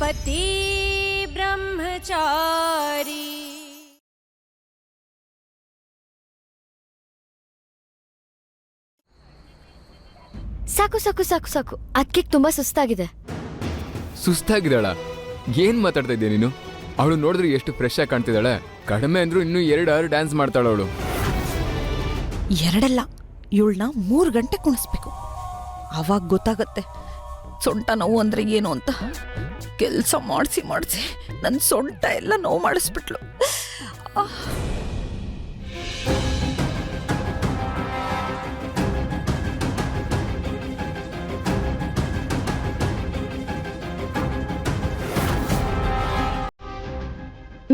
पति ब्रह्मचारी। ಸಾಕು ಸಾಕು ಸಾಕು ಸಾಕು. ಅದಕ್ಕೆ ತುಂಬಾ ಸುಸ್ತಾಗಿದೆ. ಸುಸ್ತಾಗಿದ್ದಾಳ? ಏನ್ ಮಾತಾಡ್ತಾ ಇದ್ದೀಯ ನೀನು? ಅವಳು ನೋಡಿದ್ರೆ ಎಷ್ಟು ಫ್ರೆಶ್ ಆಗಿ ಕಾಣ್ತಿದ್ದಾಳೆ. ಕಡಿಮೆ ಅಂದ್ರೂ ಇನ್ನೂ 2 ಅವರ್ ಡ್ಯಾನ್ಸ್ ಮಾಡ್ತಾಳ ಅವಳು. 2 ಇವಳನ್ನ 3 ಗಂಟೆ ಕುಣಿಸ್ಬೇಕು. ಅವಾಗ ಗೊತ್ತಾಗತ್ತೆ ಸೊಂಟ ನೋವು ಅಂದ್ರೆ ಏನು ಅಂತ. ಕೆಲಸ ಮಾಡಿಸಿ ಮಾಡಿಸಿ ನನ್ನ ಸೊಂಟ ಎಲ್ಲ ನೋವು ಮಾಡಿಸ್ಬಿಟ್ಲು.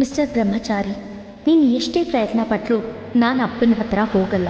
ಮಿಸ್ಟರ್ ಬ್ರಹ್ಮಚಾರಿ, ನೀನು ಎಷ್ಟೇ ಪ್ರಯತ್ನ ಪಟ್ಟರೂ ನಾನು ಅಪ್ಪನ ಹತ್ರ ಹೋಗಲ್ಲ.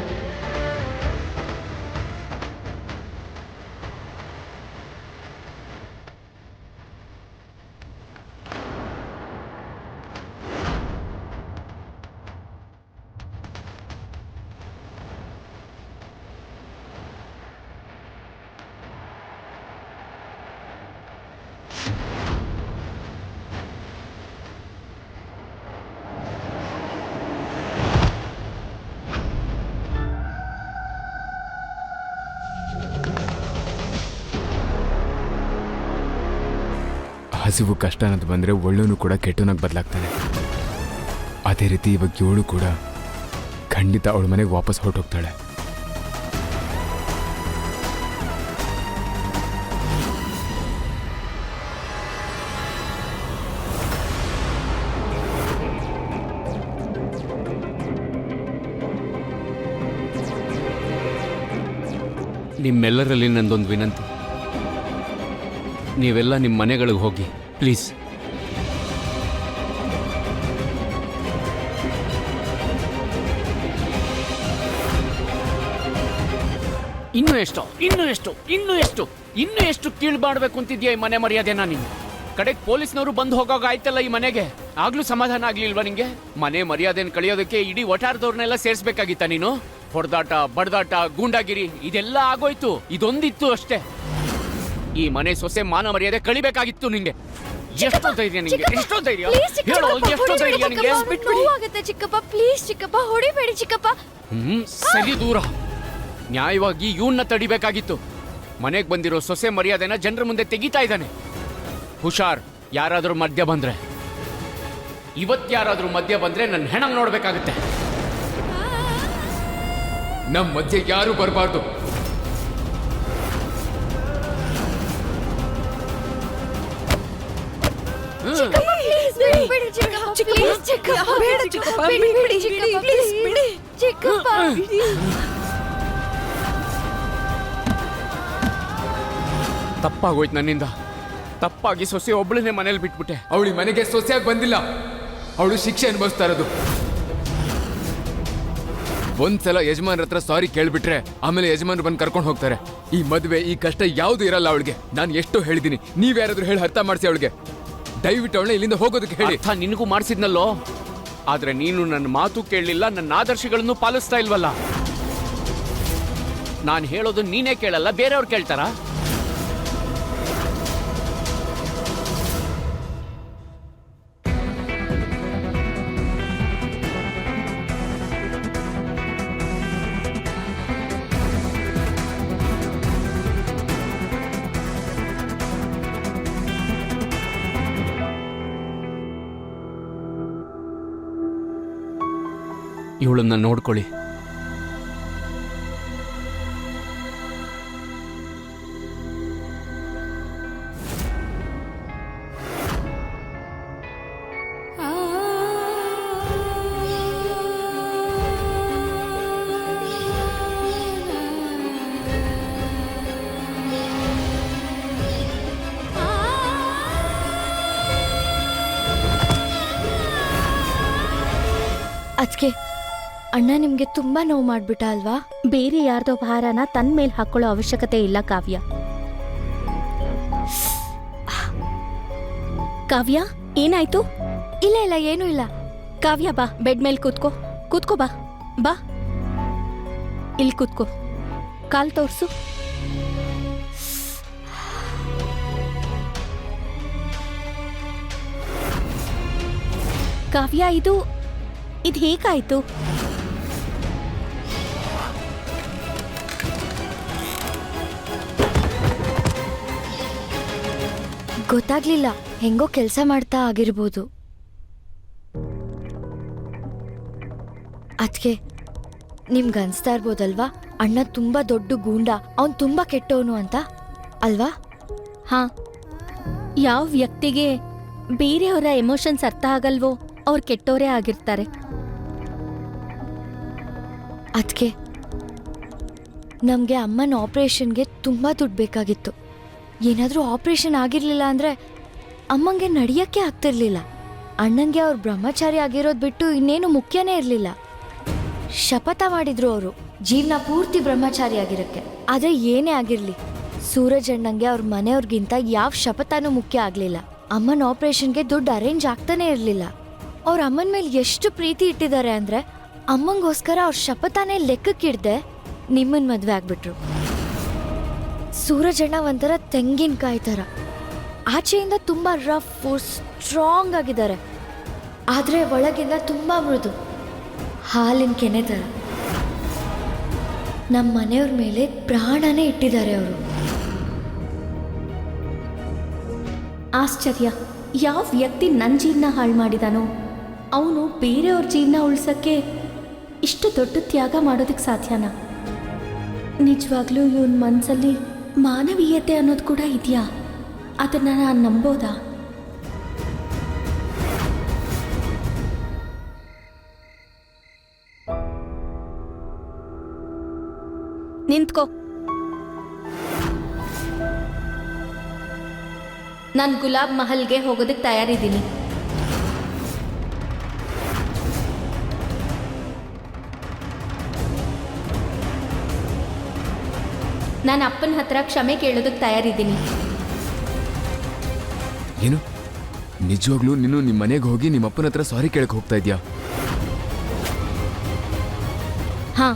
ಹಸಿವು ಕಷ್ಟ ಅನ್ನೋದು ಬಂದರೆ ಒಳ್ಳೂನು ಕೂಡ ಕೆಟ್ಟನಾಗಿ ಬದಲಾಗ್ತಾನೆ. ಅದೇ ರೀತಿ ಇವಾಗ ಇವಳು ಕೂಡ ಖಂಡಿತ ಅವಳ ಮನೆಗೆ ವಾಪಸ್ ಹೊರಟೋಗ್ತಾಳೆ. ನಿಮ್ಮೆಲ್ಲರಲ್ಲಿ ನಂದೊಂದು ವಿನಂತಿ, ನೀವೆಲ್ಲ ನಿಮ್ಮ ಮನೆಗಳಿಗೆ ಹೋಗಿ ಪ್ಲೀಸ್. ಇನ್ನೂ ಎಷ್ಟು ಕೀಳ್ಬಾಡ್ಬೇಕು ಅಂತಿದ್ಯಾ ಈ ಮನೆ ಮರ್ಯಾದೆನಾ ನೀನು? ಕಡೆಗೆ ಪೊಲೀಸ್ನವರು ಬಂದು ಹೋಗೋಗ ಆಯ್ತಲ್ಲ ಈ ಮನೆಗೆ, ಆಗ್ಲೂ ಸಮಾಧಾನ ಆಗ್ಲಿಲ್ವಾ ನಿಂಗೆ? ಮನೆ ಮರ್ಯಾದೆನ ಕಳಿಯೋದಕ್ಕೆ ಇಡೀ ವಟಾರದವ್ರನ್ನೆಲ್ಲ ಸೇರ್ಸ್ಬೇಕಾಗಿತ್ತ ನೀನು? ಹೊಡೆದಾಟ, ಬಡದಾಟ, ಗೂಂಡಾಗಿರಿ ಇದೆಲ್ಲ ಆಗೋಯ್ತು. ಇದೊಂದಿತ್ತು ಅಷ್ಟೇ. ಈ ಮನೆ ಸೊಸೆ ಮಾನ ಮರ್ಯಾದೆ ಕಳಿಬೇಕಾಗಿತ್ತು ನಿಂಗೆ. ಎಷ್ಟೋ ಧೈರ್ಯ ನಿಂಗೆ, ಎಷ್ಟೋ ಧೈರ್ಯ ಹೇಳೋ, ಎಷ್ಟೋ ಧೈರ್ಯ ನಿಂಗೆ? ನೋವಾಗುತ್ತೆ ಚಿಕ್ಕಪ್ಪ, ಪ್ಲೀಸ್ ಚಿಕ್ಕಪ್ಪ, ಹೊಡಿಬೇಡಿ ಚಿಕ್ಕಪ್ಪ. ಸರಿ ದೂರ. ನ್ಯಾಯವಾಗಿ ಇವನ್ನ ತಡಿಬೇಕಾಗಿತ್ತು. ಮನೆಗೆ ಬಂದಿರೋ ಸೊಸೆ ಮರ್ಯಾದೆನ ಜನರ ಮುಂದೆ ತೆಗಿತಾ ಇದ್ದಾನೆ. ಹುಷಾರ್, ಯಾರಾದ್ರೂ ಮಧ್ಯ ಬಂದ್ರೆ, ಇವತ್ಯಾರಾದ್ರೂ ಮಧ್ಯ ಬಂದ್ರೆ ನನ್ನ ಹೆಣ ನೋಡ್ಬೇಕಾಗುತ್ತೆ. ನಮ್ಮ ಮಧ್ಯೆ ಯಾರು ಬರಬಾರ್ದು. ತಪ್ಪಾಗೋಯ್ತು ನನ್ನಿಂದ. ತಪ್ಪಾಗಿ ಸೊಸೆ ಒಬ್ಬಳನ್ನೇ ಮನೇಲಿ ಬಿಟ್ಬಿಟ್ಟೆ. ಅವಳಿ ಮನೆಗೆ ಸೊಸೆಯಾಗಿ ಬಂದಿಲ್ಲ, ಅವಳು ಶಿಕ್ಷೆ ಅನುಭವಿಸ್ತಾ ಇರೋದು. ಒಂದ್ಸಲ ಯಜಮಾನ್ರ ಹತ್ರ ಸಾರಿ ಕೇಳ್ಬಿಟ್ರೆ ಆಮೇಲೆ ಯಜಮಾನ್ರು ಬಂದು ಕರ್ಕೊಂಡು ಹೋಗ್ತಾರೆ. ಈ ಮದುವೆ, ಈ ಕಷ್ಟ ಯಾವುದು ಇರಲ್ಲ ಅವಳಿಗೆ. ನಾನು ಎಷ್ಟೋ ಹೇಳಿದ್ದೀನಿ, ನೀವ್ಯಾರಾದ್ರೂ ಹೇಳಿ ಅರ್ಥ ಮಾಡಿಸಿ ಅವಳಿಗೆ. ದಯವಿಟ್ಟು ಅವಳನ್ನ ಇಲ್ಲಿಂದ ಹೋಗೋದಕ್ಕೆ ಹೇಳಿ. ಅರ್ಥ ನಿನಗೂ ಮಾಡಿಸಿದ್ನಲ್ಲೋ, ಆದ್ರೆ ನೀನು ನನ್ನ ಮಾತು ಕೇಳಲಿಲ್ಲ, ನನ್ನ ಆದರ್ಶಗಳನ್ನು ಪಾಲಿಸ್ತಾ ಇಲ್ವಲ್ಲ. ನಾನು ಹೇಳೋದು ನೀನೇ ಕೇಳಲ್ಲ, ಬೇರೆಯವ್ರು ಕೇಳ್ತಾರಾ? ಇವಳನ್ನ ನೋಡ್ಕೊಳ್ಳಿ. ಅದಕ್ಕೆ ಅಣ್ಣ ನಿಮ್ಗೆ ತುಂಬಾ ನೋವು ಮಾಡ್ಬಿಟ್ಟ ಅಲ್ವಾ? ಬೇರೆ ಯಾರ್ದೋ ಭಾರನ ತನ್ನ ಮೇಲೆ ಹಾಕೊಳ್ಳೋ ಅವಶ್ಯಕತೆ ಇಲ್ಲ ಕಾವ್ಯ. ಕಾವ್ಯ, ಏನಾಯ್ತು? ಇಲ್ಲ ಇಲ್ಲ, ಏನೂ ಇಲ್ಲ. ಕಾವ್ಯ, ಬಾ, ಬೆಡ್ ಮೇಲೆ ಕೂತ್ಕೋ. ಕೂತ್ಕೋ, ಬಾ ಬಾ, ಇಲ್ಲಿ ಕೂತ್ಕೋ. ಕಾಲ್ ತೋರ್ಸು. ಕಾವ್ಯ, ಇದು ಹೇಗಾಯ್ತು? ಗೊತ್ತಾಗ್ಲಿಲ್ಲ, ಹೆಂಗೋ ಕೆಲಸ ಮಾಡ್ತಾ ಆಗಿರ್ಬೋದು. ಅದ್ಕೆ ನಿಮ್ಗೆ ಅನ್ಸ್ತಾ ಇರ್ಬೋದಲ್ವಾ, ಅಣ್ಣ ತುಂಬಾ ದೊಡ್ಡ ಗೂಂಡ, ಅವ್ನ್ ತುಂಬಾ ಕೆಟ್ಟವನು ಅಂತ, ಅಲ್ವಾ? ಹಾ, ಯಾವ ವ್ಯಕ್ತಿಗೆ ಬೇರೆಯವರ ಎಮೋಷನ್ಸ್ ಅರ್ಥ ಆಗಲ್ವೋ ಅವ್ರು ಕೆಟ್ಟವರೇ ಆಗಿರ್ತಾರೆ. ಅದ್ಕೆ ನಮ್ಗೆ ಅಮ್ಮನ ಆಪರೇಷನ್ಗೆ ತುಂಬಾ ದುಡ್ಡು ಬೇಕಾಗಿತ್ತು. ಏನಾದ್ರೂ ಆಪರೇಷನ್ ಆಗಿರ್ಲಿಲ್ಲ ಅಂದ್ರೆ ಅಮ್ಮಂಗೆ ನಡಿಯಕ್ಕೆ ಆಗ್ತಿರ್ಲಿಲ್ಲ. ಅಣ್ಣಂಗೆ ಅವ್ರ ಬ್ರಹ್ಮಚಾರಿ ಆಗಿರೋದ್ ಬಿಟ್ಟು ಇನ್ನೇನು ಮುಖ್ಯನೇ ಇರ್ಲಿಲ್ಲ. ಶಪಥ ಮಾಡಿದ್ರು ಅವರು ಜೀವನ ಪೂರ್ತಿ ಬ್ರಹ್ಮಚಾರಿ ಆಗಿರಕ್ಕೆ. ಆದ್ರೆ ಏನೇ ಆಗಿರ್ಲಿ, ಸೂರಜ್ ಅಣ್ಣಂಗೆ ಅವ್ರ ಮನೆಯವ್ರಿಗಿಂತ ಯಾವ ಶಪಥನೂ ಮುಖ್ಯ ಆಗ್ಲಿಲ್ಲ. ಅಮ್ಮನ ಆಪರೇಷನ್ಗೆ ದುಡ್ಡು ಅರೇಂಜ್ ಆಗ್ತಾನೆ ಇರ್ಲಿಲ್ಲ. ಅವ್ರ ಅಮ್ಮನ ಮೇಲೆ ಎಷ್ಟು ಪ್ರೀತಿ ಇಟ್ಟಿದ್ದಾರೆ ಅಂದ್ರೆ ಅಮ್ಮಂಗೋಸ್ಕರ ಅವ್ರ ಶಪಥನೇ ಲೆಕ್ಕಕ್ಕಿಡ್ದೆ ನಿಮ್ಮನ್ ಮದ್ವೆ ಆಗ್ಬಿಟ್ರು. ಸೂರಜ್ ಅಣ್ಣ ಒಂಥರ ತೆಂಗಿನಕಾಯಿ ಥರ, ಆಚೆಯಿಂದ ತುಂಬಾ ರಫ್ ಸ್ಟ್ರಾಂಗ್ ಆಗಿದ್ದಾರೆ, ಆದ್ರೆ ಒಳಗಿಂದ ತುಂಬಾ ಮೃದು, ಹಾಲಿನ ಕೆನೆ ಥರ. ನಮ್ಮ ಮನೆಯವ್ರ ಮೇಲೆ ಪ್ರಾಣನೇ ಇಟ್ಟಿದ್ದಾರೆ ಅವರು. ಆಶ್ಚರ್ಯ, ಯಾವ ವ್ಯಕ್ತಿ ನನ್ನ ಜೀವನ ಹಾಳು ಮಾಡಿದಾನೋ ಅವನು ಬೇರೆಯವ್ರ ಜೀವನ ಉಳ್ಸಕ್ಕೆ ಇಷ್ಟು ದೊಡ್ಡ ತ್ಯಾಗ ಮಾಡೋದಕ್ಕೆ ಸಾಧ್ಯನಾ? ನಿಜವಾಗ್ಲೂ ಇವನ್ ಮನಸ್ಸಲ್ಲಿ ಮಾನವೀಯತೆ ಅನ್ನೋದು ಕೂಡ ಇದೆಯಾ? ಅದನ್ನ ನಾನು ನಂಬೋದಾ? ನಿಂತ್ಕೋ. ನಾನು ಗುಲಾಬ್ ಮಹಲ್ಗೆ ಹೋಗೋದಕ್ಕೆ ತಯಾರಿದ್ದೀನಿ. ನಾನು ಅಪ್ಪನ ಹತ್ರ ಕ್ಷಮೆ ಕೇಳೋದಕ್ಕೆ ತಯಾರಿದ್ದೀನಿ. ಏನು ನಿಜವಾಗ್ಲೂ ನೀನು ನಿಮ್ಮ ಮನೆಗೆ ಹೋಗಿ ನಿಮ್ಮ ಅಪ್ಪನ ಹತ್ರ ಸಾರಿ ಕೇಳಕ್ ಹೋಗ್ತಾ ಇದ್ಯಾ? ಹಾ.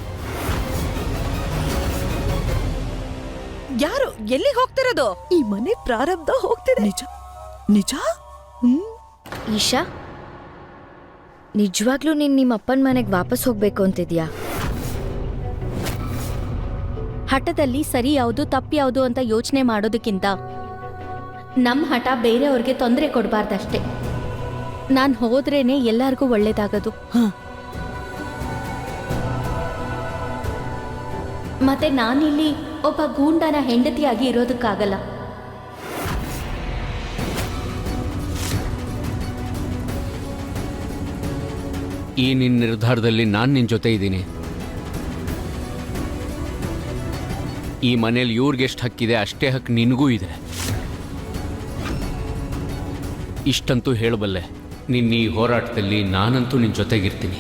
ಯಾರು ಎಲ್ಲಿಗೆ ಹೋಗ್ತಿರೋದು? ಈ ಮನೆ ಪ್ರಾರಬ್ಧ ಹೋಗ್ತಿದೆ. ನಿಜ ನಿಜ. ಈಶಾ, ನಿಜವಾಗ್ಲೂ ನೀನ್ ನಿಮ್ಮ ಅಪ್ಪನ ಮನೆಗೆ ವಾಪಸ್ ಹೋಗ್ಬೇಕು ಅಂತಿದ್ಯಾ? ಹಠದಲ್ಲಿ ಸರಿ ಯಾವುದು ತಪ್ಪು ಯಾವುದು ಅಂತ ಯೋಚನೆ ಮಾಡೋದಕ್ಕಿಂತ ನಮ್ಮ ಹಠ ಬೇರೆಯವ್ರಿಗೆ ತೊಂದರೆ ಕೊಡಬಾರ್ದಷ್ಟೇ. ನಾನು ಹೋದ್ರೇನೆ ಎಲ್ಲರಿಗೂ ಒಳ್ಳೇದಾಗದು. ಮತ್ತೆ ನಾನಿಲ್ಲಿ ಒಬ್ಬ ಗೂಂಡನ ಹೆಂಡತಿಯಾಗಿ ಇರೋದಕ್ಕಾಗಲ್ಲ. ಈ ನಿನ್ನ ನಿರ್ಧಾರದಲ್ಲಿ ನಾನು ನಿನ್ನ ಜೊತೆ ಇದ್ದೀನಿ. ಈ ಮನೇಲಿ ಇವ್ರಿಗೆ ಎಷ್ಟು ಹಕ್ಕಿದೆ ಅಷ್ಟೇ ಹಕ್ಕು ನಿನಗೂ ಇದೆ. ಇಷ್ಟಂತೂ ಹೇಳಬಲ್ಲೆ, ನಿನ್ನ ಈ ಹೋರಾಟದಲ್ಲಿ ನಾನಂತೂ ನಿನ್ನ ಜೊತೆಗಿರ್ತೀನಿ.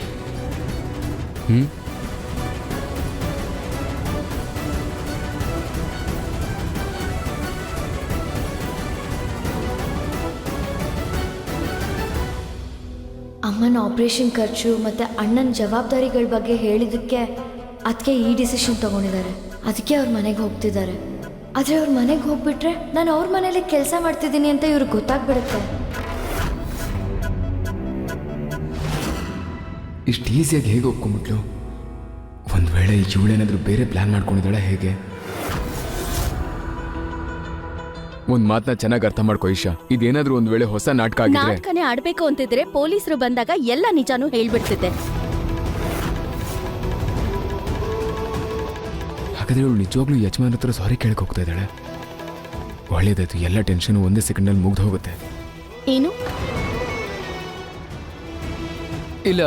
ಅಮ್ಮನ ಆಪರೇಷನ್ ಖರ್ಚು ಮತ್ತೆ ಅಣ್ಣನ ಜವಾಬ್ದಾರಿಗಳ ಬಗ್ಗೆ ಹೇಳಿದಕ್ಕೆ ಅದಕ್ಕೆ ಈ ಡಿಸಿಷನ್ ತಗೊಂಡಿದ್ದಾರೆ. ಅದಕ್ಕೆ ಅವ್ರ ಮನೆಗೆ ಹೋಗ್ತಿದ್ದಾರೆ. ಆದರೆ ಅವ್ರ ಮನೆಗೆ ಹೋಗ್ಬಿಟ್ರೆ ನಾನು ಅವ್ರ ಮನೇಲಿ ಕೆಲಸ ಮಾಡ್ತಿದ್ದೀನಿ ಅಂತ ಇವ್ರಿಗೆ ಗೊತ್ತಾಗ್ಬಿಡುತ್ತೆ. ಇಷ್ಟು ಈಸಿಯಾಗಿ ಹೇಗೆ ಒಪ್ಕೊಂಡ್ಬಿಟ್ಲು? ಒಂದು ವೇಳೆ ಇವಳೇನಾದರೂ ಬೇರೆ ಪ್ಲಾನ್ ಮಾಡ್ಕೊಂಡಿದ್ದಾಳೆ ಹೇಗೆ? ಒಂದು ಮಾತನ್ನ ಚೆನ್ನಾಗಿ ಅರ್ಥ ಮಾಡ್ಕೋ ಈಶಾ, ಇದೇನಾದ್ರೂ ಒಂದು ವೇಳೆ ಹೊಸ ನಾಟಕ ಆಗಿದ್ರೆ, ನಾಟಕನೇ ಆಡ್ಬೇಕು ಅಂತಿದ್ರೆ ಪೊಲೀಸರು ಬಂದಾಗ ಎಲ್ಲ ನಿಜಾನೂ ಹೇಳ್ಬಿಡ್ತಿದ್ದೆ. ಹಾಗಾದ್ರೆ ಇವಳು ನಿಜವಾಗ್ಲೂ ಯಜಮಾನ್ ಹತ್ರ ಸಾರಿ ಕೇಳಕ್ ಹೋಗ್ತಾ ಇದ್ದಾಳೆ. ಒಳ್ಳೇದಾಯ್ತು, ಎಲ್ಲ ಟೆನ್ಷನ್ ಒಂದೇ ಸೆಕೆಂಡಲ್ಲಿ ಮುಗ್ದು ಹೋಗುತ್ತೆ. ಏನು? ಇಲ್ಲ,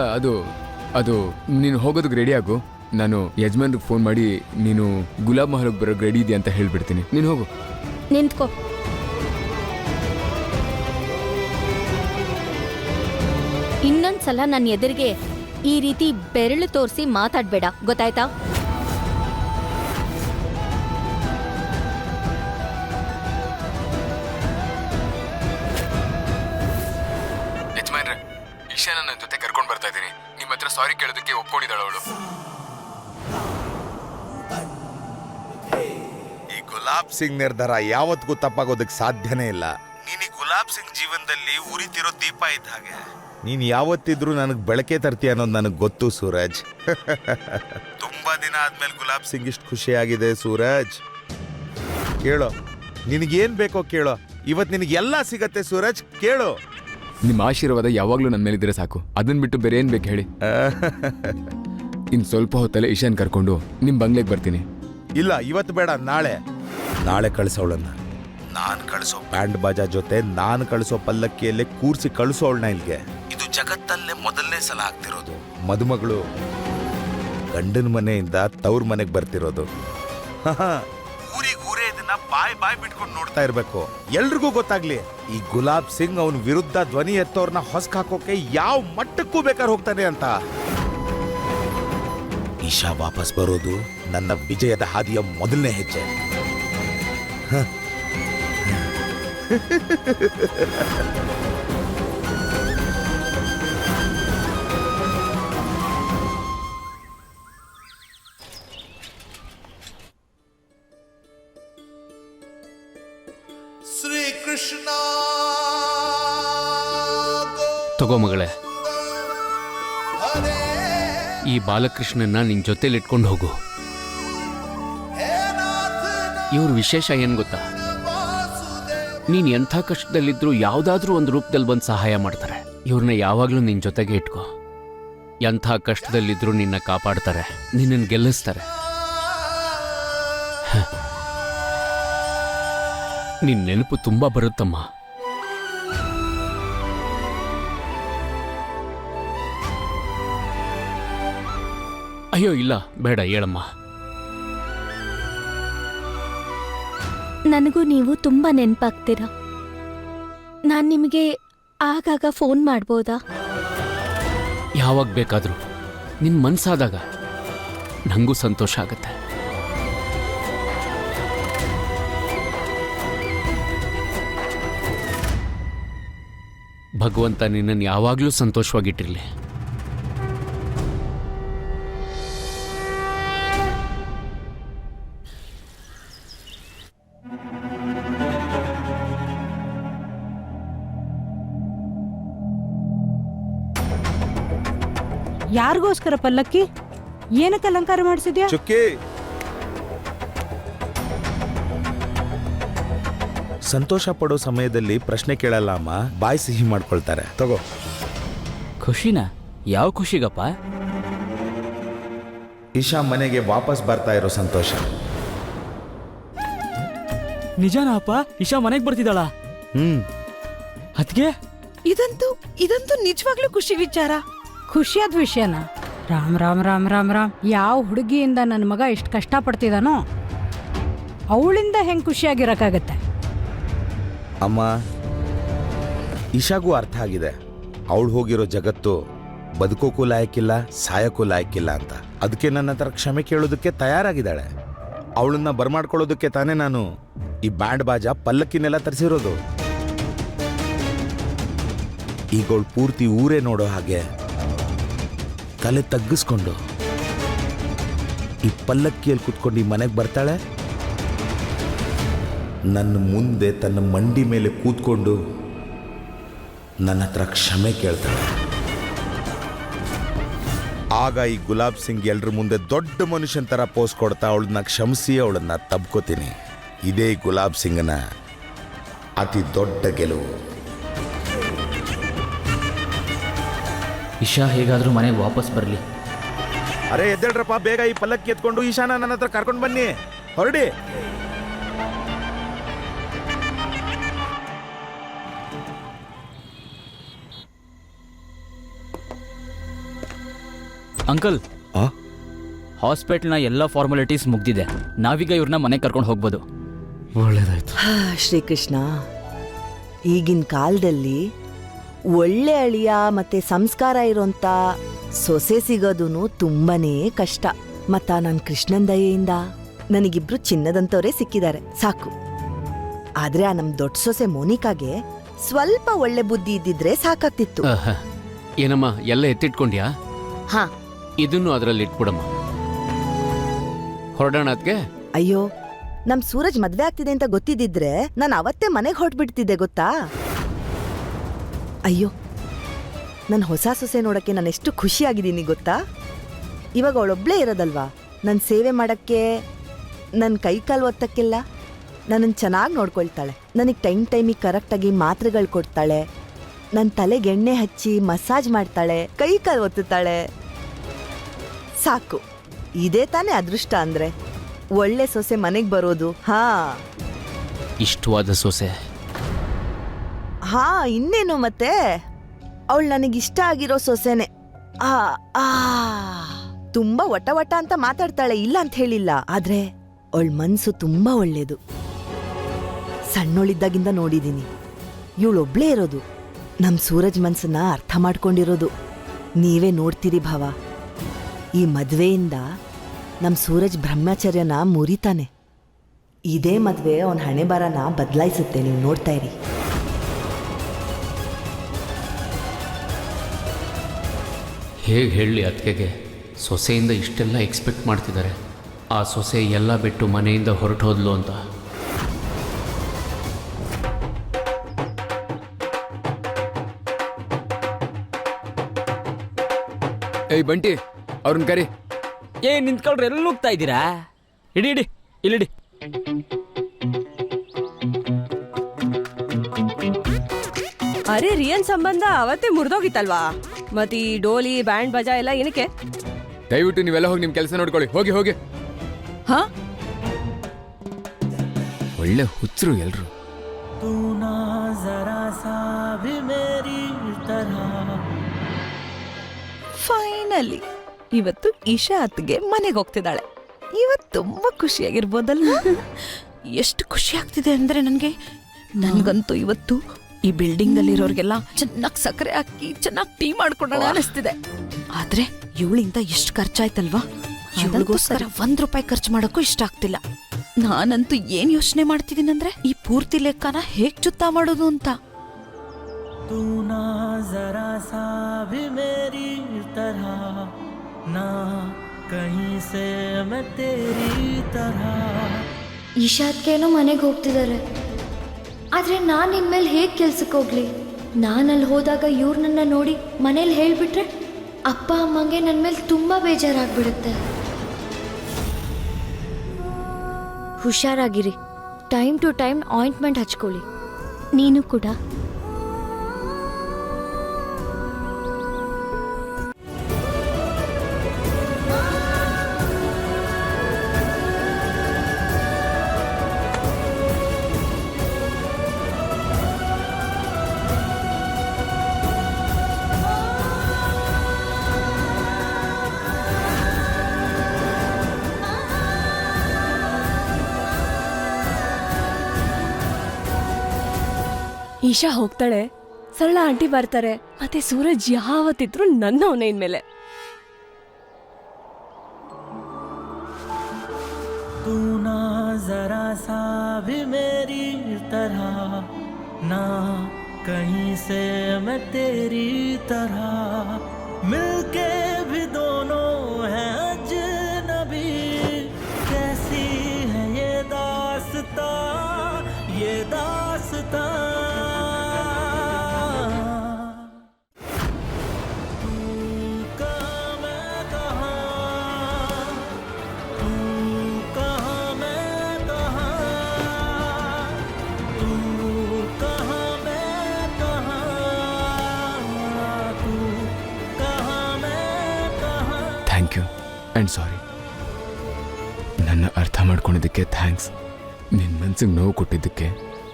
ಅದು ನೀನು ಹೋಗೋದಕ್ಕೆ ರೆಡಿ ಆಗು. ನಾನು ಯಜಮಾನ್ರಿಗೆ ಫೋನ್ ಮಾಡಿ ನೀನು ಗುಲಾಬ್ ಮಹಲ್ಗೆ ಬರೋಕ್ಕೆ ರೆಡಿ ಇದೆಯಾ ಅಂತ ಹೇಳ್ಬಿಡ್ತೀನಿ. ನೀನು ಹೋಗು. ನಿಂತ್ಕೋ. ಇನ್ನೊಂದ್ಸಲ ನನ್ನ ಎದುರಿಗೆ ಈ ರೀತಿ ಬೆರಳು ತೋರಿಸಿ ಮಾತಾಡ್ಬೇಡ, ಗೊತ್ತಾಯ್ತಾ? ಯಜಮಾನ್ರೆ, ಈಶಾನ ನನ್ನ ಜೊತೆ ಕರ್ಕೊಂಡು ಬರ್ತಾ ಇದ್ದೀನಿ. ನಿಮ್ಮ ಹತ್ರ ಸಾರಿ ಕೇಳೋದಕ್ಕೆ ಒಪ್ಕೊಂಡಿದ್ದಾಳೆ ಅವಳು. ಈ ಗುಲಾಬ್ ಸಿಂಗ್ ನಿರ್ಧಾರ ಯಾವತ್ತಿಗೂ ತಪ್ಪಾಗೋದಕ್ಕೆ ಸಾಧ್ಯನೇ ಇಲ್ಲ. ನೀನು ಗುಲಾಬ್ ಸಿಂಗ್ ಜೀವನದಲ್ಲಿ ಉರಿತಿರೋ ದೀಪ ಇದ್ದ ಹಾಗೆ. ನೀನ್ ಯಾವತ್ತಿದ್ರೂ ನನಗೆ ಬೆಳಕೆ ತರ್ತೀಯ ಅನ್ನೋದು ನನಗೆ ಗೊತ್ತು ಸೂರಜ್. ತುಂಬಾ ದಿನ ಆದ್ಮೇಲೆ ಗುಲಾಬ್ ಸಿಂಗ್ ಇಷ್ಟು ಖುಷಿಯಾಗಿದೆ ಸೂರಜ್. ಕೇಳೋ, ನಿನಗೇನ್ ಬೇಕೋ ಕೇಳೋ, ಇವತ್ತು ನಿನಗೆಲ್ಲ ಸಿಗತ್ತೆ ಸೂರಜ್, ಕೇಳು. ನಿಮ್ಮ ಆಶೀರ್ವಾದ ಯಾವಾಗ್ಲೂ ನನ್ನ ಮೇಲಿದ್ರೆ ಸಾಕು. ಅದನ್ನ ಬಿಟ್ಟು ಬೇರೆ ಏನ್ ಬೇಕು ಹೇಳಿ. ಇನ್ ಸ್ವಲ್ಪ ಹೊತ್ತಲ್ಲೇ ಇಶಾನ್ ಕರ್ಕೊಂಡು ನಿಮ್ ಬಂಗ್ಲೆಗೆ ಬರ್ತೀನಿ. ಇಲ್ಲ, ಇವತ್ತು ಬೇಡ, ನಾಳೆ ಕಳಿಸೋಳನ್ನ. ನಾನು ಕಳಿಸೋ ಬ್ಯಾಂಡ್ ಬಾಜಾ ಜೊತೆ ನಾನು ಕಳಿಸೋ ಪಲ್ಲಕ್ಕಿಯಲ್ಲೇ ಕೂರ್ಸಿ ಕಳಿಸೋಳನ್ನ ಇಲ್ಲಿಗೆ. ಇದು ಜಗತ್ತಲ್ಲೇ ಮೊದಲನೇ ಸಲ ಆಗ್ತಿರೋದು. ಮದುಮಗಳು ಗಂಡನ ಮನೆಯಿಂದ ತವ್ರ ಮನೆಗೆ ಬರ್ತಿರೋದು. ಊರೇ ಇದನ್ನ ಬಾಯ್ ಬಿಟ್ಕೊಂಡು ನೋಡ್ತಾ ಇರ್ಬೇಕು. ಎಲ್ರಿಗೂ ಗೊತ್ತಾಗ್ಲಿ, ಈ ಗುಲಾಬ್ ಸಿಂಗ್ ಅವನ ವಿರುದ್ಧ ಧ್ವನಿ ಎತ್ತೋರ್ನ ಹೊಸ್ಕ್ ಹಾಕೋಕೆ ಯಾವ ಮಟ್ಟಕ್ಕೂ ಬೇಕಾದ್ರೆ ಹೋಗ್ತಾನೆ ಅಂತ. ಇಶಾ ವಾಪಸ್ ಬರೋದು ನನ್ನ ವಿಜಯದ ಹಾದಿಯ ಮೊದಲನೇ ಹೆಜ್ಜೆ. ತಗೋ ಮಗಳೇ, ಈ ಬಾಲಕೃಷ್ಣನ್ನ ನಿನ್ ಜೊತೆಲಿ ಇಟ್ಕೊಂಡು ಹೋಗು. ಇವ್ರ ವಿಶೇಷ ಏನ್ ಗೊತ್ತಾ, ನೀನ್ ಎಂಥ ಕಷ್ಟದಲ್ಲಿದ್ರು ಯಾವ್ದಾದ್ರೂ ಒಂದು ರೂಪದಲ್ಲಿ ಬಂದು ಸಹಾಯ ಮಾಡ್ತಾರೆ. ಇವ್ರನ್ನ ಯಾವಾಗ್ಲೂ ನಿನ್ ಜೊತೆಗೆ ಇಟ್ಕೋ. ಎಂಥ ಕಷ್ಟದಲ್ಲಿದ್ರು ನಿನ್ನ ಕಾಪಾಡ್ತಾರೆ, ನಿನ್ನನ್ನು ಗೆಲ್ಲಿಸ್ತಾರೆ. ನಿನ್ ನೆನಪು ತುಂಬಾ ಬರುತ್ತಮ್ಮ. ಅಯ್ಯೋ ಇಲ್ಲ, ಬೇಡ, ಹೇಳಮ್ಮ. ನನಗೂ ನೀವು ತುಂಬ ನೆನಪಾಗ್ತೀರಾ. ನಾನು ನಿಮಗೆ ಆಗಾಗ ಫೋನ್ ಮಾಡ್ಬೋದಾ? ಯಾವಾಗ ಬೇಕಾದರೂ ನಿನ್ನ ಮನ್ಸಾದಾಗ ನನಗೂ ಸಂತೋಷ ಆಗುತ್ತೆ. ಭಗವಂತ ನಿನ್ನನ್ನು ಯಾವಾಗಲೂ ಸಂತೋಷವಾಗಿಟ್ಟಿರಲಿ. ಯಾರಿಗೋಸ್ಕರ ಪಲ್ಲಕ್ಕಿ? ಏನಕ್ಕೆ ಅಲಂಕಾರ ಮಾಡಿಸಿದ್ಯಾ? ಚುಕ್ಕಿ, ಸಂತೋಷ ಪಡೋ ಸಮಯದಲ್ಲಿ ಪ್ರಶ್ನೆ ಕೇಳಲ್ಲ ಅಮ್ಮ, ಬಾಯಿ ಸಿಹಿ ಮಾಡ್ಕೊಳ್ತಾರೆ. ತಗೋ. ಖುಷಿನಾ? ಯಾವ ಖುಷಿಗಪ್ಪ? ಇಶಾ ಮನೆಗೆ ವಾಪಸ್ ಬರ್ತಾ ಇರೋ ಸಂತೋಷ. ನಿಜಾನಾ ಅಪ್ಪ? ಇಶಾ ಮನೆಗೆ ಬರ್ತಿದ್ದಾಳ? ಅದ್ಕೆ ಇದಂತೂ ನಿಜವಾಗ್ಲೂ ಖುಷಿ ವಿಚಾರ. ಖುಷಿಯಾದ ವಿಷಯನ? ರಾಮ್ ರಾಮ್ ರಾಮ್ ರಾಮ್ ರಾಮ್. ಯಾವ ಹುಡುಗಿಯಿಂದ ನನ್ನ ಮಗ ಎಷ್ಟು ಕಷ್ಟಪಡ್ತಿದ್ದಾನೋ ಅವಳಿಂದ ಹೆಂಗ್ ಖುಷಿಯಾಗಿರಕ್ಕಾಗತ್ತೆ? ಅಮ್ಮ, ಇಶಾಗೂ ಅರ್ಥ ಆಗಿದೆ, ಅವಳು ಹೋಗಿರೋ ಜಗತ್ತು ಬದುಕೋಕ್ಕೂ ಲಾಯಕ್ಕಿಲ್ಲ, ಸಾಯಕ್ಕೂ ಲಾಯಕ್ಕಿಲ್ಲ ಅಂತ. ಅದಕ್ಕೆ ನನ್ನ ಹತ್ರ ಕ್ಷಮೆ ಕೇಳೋದಕ್ಕೆ ತಯಾರಾಗಿದ್ದಾಳೆ. ಅವಳನ್ನ ಬರ್ಮಾಡ್ಕೊಳ್ಳೋದಕ್ಕೆ ತಾನೇ ನಾನು ಈ ಬ್ಯಾಂಡ್ ಬಾಜಾ ಪಲ್ಲಕ್ಕಿನೆಲ್ಲ ತರಿಸಿರೋದು. ಈಗ ಅವಳು ಪೂರ್ತಿ ಊರೇ ನೋಡೋ ಹಾಗೆ ತಲೆ ತಗ್ಗಿಸ್ಕೊಂಡು ಈ ಪಲ್ಲಕ್ಕಿಯಲ್ಲಿ ಕುತ್ಕೊಂಡು ಈ ಮನೆಗೆ ಬರ್ತಾಳೆ. ನನ್ನ ಮುಂದೆ ತನ್ನ ಮಂಡಿ ಮೇಲೆ ಕೂತ್ಕೊಂಡು ನನ್ನ ಹತ್ರ ಕ್ಷಮೆ ಕೇಳ್ತಾಳೆ. ಆಗ ಈ ಗುಲಾಬ್ ಸಿಂಗ್ ಎಲ್ರ ಮುಂದೆ ದೊಡ್ಡ ಮನುಷ್ಯನ ಥರ ಪೋಸ್ ಕೊಡ್ತಾ ಅವಳನ್ನ ಕ್ಷಮಿಸಿ ಅವಳನ್ನ ತಬ್ಕೋತೀನಿ. ಇದೇ ಗುಲಾಬ್ ಸಿಂಗನ ಅತಿ ದೊಡ್ಡ ಗೆಲುವು. ಇಶಾ ಹೇಗಾದ್ರೂ ಮನೆಗೆ ವಾಪಸ್ ಬರಲಿ. ಅರೆ ಎದ್ದೇಳ್ರಪ್ಪ, ಬೇಗ ಈ ಪಲ್ಲಕ್ಕಿ ಎತ್ಕೊಂಡು ಈಶಾನ ನನ್ನ ಹತ್ರ ಕರ್ಕೊಂಡು ಬನ್ನಿ, ಹೊರಡಿ. ಅಂಕಲ್, ಹಾಸ್ಪಿಟಲ್ನ ಎಲ್ಲ ಫಾರ್ಮಾಲಿಟೀಸ್ ಮುಗ್ದಿದೆ. ನಾವೀಗ ಇವ್ರನ್ನ ಮನೆಗೆ ಕರ್ಕೊಂಡು ಹೋಗ್ಬೋದು. ಒಳ್ಳೇದಾಯ್ತು. ಶ್ರೀಕೃಷ್ಣ, ಈಗಿನ ಕಾಲದಲ್ಲಿ ಒಳ್ಳೆ ಅಳಿಯ ಮತ್ತೆ ಸಂಸ್ಕಾರ ಇರೋಂಥ ಸೊಸೆ ಸಿಗೋದು ತುಂಬಾನೇ ಕಷ್ಟ. ಮತ್ತ ನನ್ನ ಕೃಷ್ಣನ್ ದಯೆಯಿಂದ ನನಗಿಬ್ರು ಚಿನ್ನದಂತವರೇ ಸಿಕ್ಕಿದ್ದಾರೆ, ಸಾಕು. ಆದ್ರೆ ಆ ನಮ್ ದೊಡ್ಡ ಸೊಸೆ ಮೋನಿಕಾಗೆ ಸ್ವಲ್ಪ ಒಳ್ಳೆ ಬುದ್ಧಿ ಇದ್ದಿದ್ರೆ ಸಾಕಾಗ್ತಿತ್ತು. ಏನಮ್ಮ, ಎಲ್ಲ ಎತ್ತಿಟ್ಕೊಂಡ್ಯಾ? ಹಾ, ಇದನ್ನು ಅದರಲ್ಲಿ ಇಟ್ಬಿಡಮ್ಮ. ಹೊರಡೋಣ ಅದ್ಕೆ? ಅಯ್ಯೋ, ನಮ್ ಸೂರಜ್ ಮದ್ವೆ ಆಗ್ತಿದೆ ಅಂತ ಗೊತ್ತಿದ್ದಿದ್ರೆ ನಾನು ಅವತ್ತೇ ಮನೆಗೆ ಹೊರಟ್ಬಿಡ್ತಿದ್ದೆ ಗೊತ್ತಾ. ಅಯ್ಯೋ, ನನ್ನ ಹೊಸ ಸೊಸೆ ನೋಡಕ್ಕೆ ನಾನು ಎಷ್ಟು ಖುಷಿಯಾಗಿದ್ದೀನಿ ಗೊತ್ತಾ. ಇವಾಗ ಅವಳೊಬ್ಳೇ ಇರೋದಲ್ವಾ, ನನ್ನ ಸೇವೆ ಮಾಡೋಕ್ಕೆ, ನನ್ನ ಕೈ ಕಾಲು ಒತ್ತಕ್ಕೆಲ್ಲ ನನ್ನನ್ನು ಚೆನ್ನಾಗಿ ನೋಡ್ಕೊಳ್ತಾಳೆ. ನನಗೆ ಟೈಮಿಗೆ ಕರೆಕ್ಟಾಗಿ ಮಾತ್ರೆಗಳು ಕೊಡ್ತಾಳೆ, ನನ್ನ ತಲೆಗೆ ಎಣ್ಣೆ ಹಚ್ಚಿ ಮಸಾಜ್ ಮಾಡ್ತಾಳೆ, ಕೈ ಕಾಲು ಒತ್ತುತ್ತಾಳೆ. ಸಾಕು, ಇದೇ ತಾನೇ ಅದೃಷ್ಟ ಅಂದರೆ. ಒಳ್ಳೆ ಸೊಸೆ ಮನೆಗೆ ಬರೋದು. ಇಷ್ಟವಾದ ಸೊಸೆ. ಇನ್ನೇನು ಮತ್ತೆ, ಅವಳು ನನಗಿಷ್ಟ ಆಗಿರೋ ಸೊಸೆನೆ. ತುಂಬಾ ವಟ ವಟ ಅಂತ ಮಾತಾಡ್ತಾಳೆ, ಇಲ್ಲ ಅಂತ ಹೇಳಿಲ್ಲ. ಆದ್ರೆ ಅವಳ ಮನ್ಸು ತುಂಬಾ ಒಳ್ಳೇದು. ಸಣ್ಣೋಳಿದ್ದಾಗಿಂದ ನೋಡಿದೀನಿ. ಇವಳೊಬ್ಳೇ ಇರೋದು ನಮ್ ಸೂರಜ್ ಮನ್ಸನ್ನ ಅರ್ಥ ಮಾಡ್ಕೊಂಡಿರೋದು. ನೀವೇ ನೋಡ್ತೀರಿ ಭಾವ, ಈ ಮದ್ವೆಯಿಂದ ನಮ್ ಸೂರಜ್ ಬ್ರಹ್ಮಚರ್ಯನ ಮುರಿತಾನೆ. ಇದೇ ಮದ್ವೆ ಅವನ ಹಣೆ ಬರನ ಬದಲಾಯಿಸುತ್ತೆ, ನೀವು ನೋಡ್ತಾ ಇರಿ. ಹೇಗೆ ಹೇಳಲಿ ಅದಕ್ಕೆ, ಸೊಸೆಯಿಂದ ಇಷ್ಟೆಲ್ಲ ಎಕ್ಸ್ಪೆಕ್ಟ್ ಮಾಡ್ತಿದ್ದಾರೆ. ಆ ಸೊಸೆ ಎಲ್ಲ ಬಿಟ್ಟು ಮನೆಯಿಂದ ಹೊರಟು ಹೋದ್ಲು ಅಂತ. ಏಯ್ ಬಂಟಿ, ಅವ್ರನ್ನ ಕರಿ. ನಿಂತ್ಕೊಳ್ರಿ, ಎಲ್ಲ ಹೋಗ್ತಾ ಇದ್ದೀರಾ? ಇಡಿ ಇಲ್ಲಿಡಿ. ಅರೆ ರಿಯನ್ ಸಂಬಂಧ ಅವತ್ತೇ ಮುರಿದೋಗಿತ್ತಲ್ವಾ, ಮತ್ತೆ ಈ ಡೋಲಿ ಬ್ಯಾಂಡ್ ಬಜಾ ಎಲ್ಲ ಏನಕ್ಕೆ? ದಯವಿಟ್ಟು ನೀವೆಲ್ಲ ಹೋಗಿ ನಿಮ್ ಕೆಲಸ ನೋಡ್ಕೊಳ್ಳಿ. ಹೋಗಿ. ಒಳ್ಳೆ ಹುಚ್ಚರು ಎಲ್ರು. ಫೈನಲಿ ಇವತ್ತು ಇಶಾ ಅತ್ತಿಗೆ ಮನೆಗೆ ಹೋಗ್ತಿದ್ದಾಳೆ. ಇವತ್ತು ತುಂಬಾ ಖುಷಿಯಾಗಿರ್ಬೋದಲ್ಲ? ಎಷ್ಟು ಖುಷಿ ಆಗ್ತಿದೆ ಅಂದ್ರೆ ನನ್ಗಂತೂ ಇವತ್ತು ಈ ಬಿಲ್ಡಿಂಗ್ ಅಲ್ಲಿರೋರ್ಗೆಲ್ಲ ಚೆನ್ನಾಗಿ ಸಕ್ಕರೆ ಹಾಕಿ ಚೆನ್ನಾಗಿ ಟೀ ಮಾಡ್ಕೊಂಡೋಣ ಅನಿಸ್ತಿದೆ. ಆದ್ರೆ ಇವಳಿಂದ ಎಷ್ಟು ಖರ್ಚಾಯ್ತಲ್ವಾ, ಇವಳಿಗೋಸ್ಕರ ₹1 ಖರ್ಚು ಮಾಡೋಕ್ಕೂ ಇಷ್ಟ ಆಗ್ತಿಲ್ಲ. ನಾನಂತೂ ಏನ್ ಯೋಚನೆ ಮಾಡ್ತಿದ್ದೀನಂದ್ರೆ ಈ ಪೂರ್ತಿ ಲೆಕ್ಕನ ಹೇಗ್ ಚುತ್ತಾ ಮಾಡೋದು ಅಂತ. ಈಶಾತ್ಕೇನೋ ಮನೆಗೆ ಹೋಗ್ತಿದ್ದಾರೆ. ಆದ್ರೆ ನಾನು ಇನ್ಮೇಲೆ ಹೇಗೆ ಕೆಲ್ಸಕ್ಕೆ ಹೋಗ್ಲಿ? ನಾನಲ್ಲಿ ಹೋದಾಗ ಇವ್ರು ನನ್ನ ನೋಡಿ ಮನೇಲಿ ಹೇಳ್ಬಿಟ್ರೆ ಅಪ್ಪ ಅಮ್ಮಂಗೆ ನನ್ನ ಮೇಲೆ ತುಂಬಾ ಬೇಜಾರಾಗ್ಬಿಡುತ್ತೆ. ಹುಷಾರಾಗಿರಿ, ಟೈಮ್ ಟು ಟೈಮ್ ಆಯಿಂಟ್ಮೆಂಟ್ ಹಚ್ಕೊಳ್ಳಿ. ನೀನು ಕೂಡ. ಈಶಾ ಹೋಗ್ತಾಳೆ, ಸರಳ ಆಂಟಿ ಬರ್ತಾರೆ, ಮತ್ತೆ ಸೂರಜ್ ಯಾವತ್ತಿದ್ರು ನನ್ನ ಅವನೇ ಇನ್ಮೇಲೆ. कहीं से मैं तेरी तरह मिलके भी दोनों हैं अजनबी. कैसी है ये दास्तां, ये दास्तां. Thank you and sorry. ನನ್ನ ಅರ್ಥ ಮಾಡ್ಕೊಂಡಿದ್ದಕ್ಕೆ ಥ್ಯಾಂಕ್ಸ್. ನಿನ್ನ ಮನ್ಸಿಗೆ ನೋವು ಕೊಟ್ಟಿದ್ದಕ್ಕೆ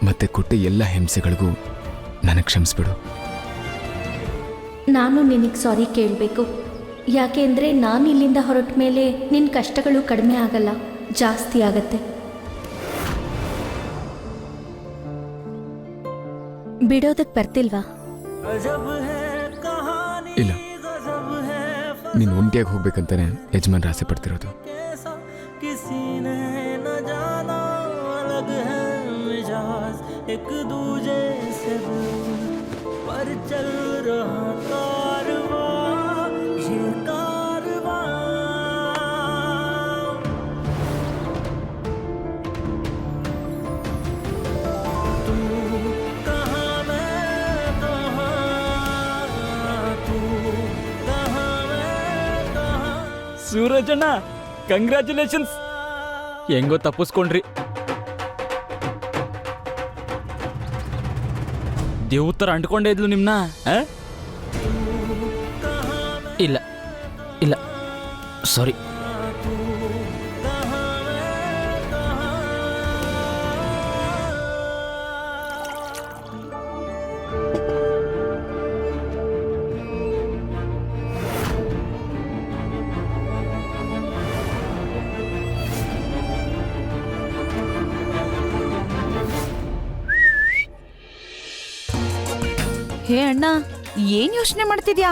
ಮತ್ತೆ ಕೊಟ್ಟ ಎಲ್ಲ ಹಿಂಸೆಗಳಿಗೂ ನನಗೆ ಕ್ಷಮಿಸ್ಬಿಡು. ನಾನು ನಿನಗೆ ಸಾರಿ ಕೇಳಬೇಕು. ಯಾಕೆ ಅಂದರೆ ನಾನು ಇಲ್ಲಿಂದ ಹೊರಟ ಮೇಲೆ ನಿನ್ನ ಕಷ್ಟಗಳು ಕಡಿಮೆ ಆಗಲ್ಲ, ಜಾಸ್ತಿ ಆಗತ್ತೆ. ಬಿಡೋದಕ್ಕೆ ಬರ್ತಿಲ್ವಾ? ಇಲ್ಲ, ನೀನು ಒಂಟಿಯಾಗಿ ಹೋಗ್ಬೇಕಂತಾನೆ ಯಜಮಾನ್ರು ಆಸೆ ಪಡ್ತಿರೋದು. एक दूजे से पर चल रहा कारवां, ये कारवां. तू कहाँ मैं कहाँ, तू ಸೂರಜಣ್ಣ ಕಂಗ್ರ್ಯಾಚುಲೇಷನ್ಸ್. ಹೆಂಗೋ ತಪ್ಪಿಸ್ಕೊಂಡ್ರಿ. ದೇವ್ತರ ಅಂಟ್ಕೊಂಡೇ ಇದ್ಲು ನಿಮ್ನ. ಇಲ್ಲ ಇಲ್ಲ ಸಾರಿ. ಹೇ ಅಣ್ಣ, ಏನ್ ಯೋಚನೆ ಮಾಡ್ತಿದ್ಯಾ?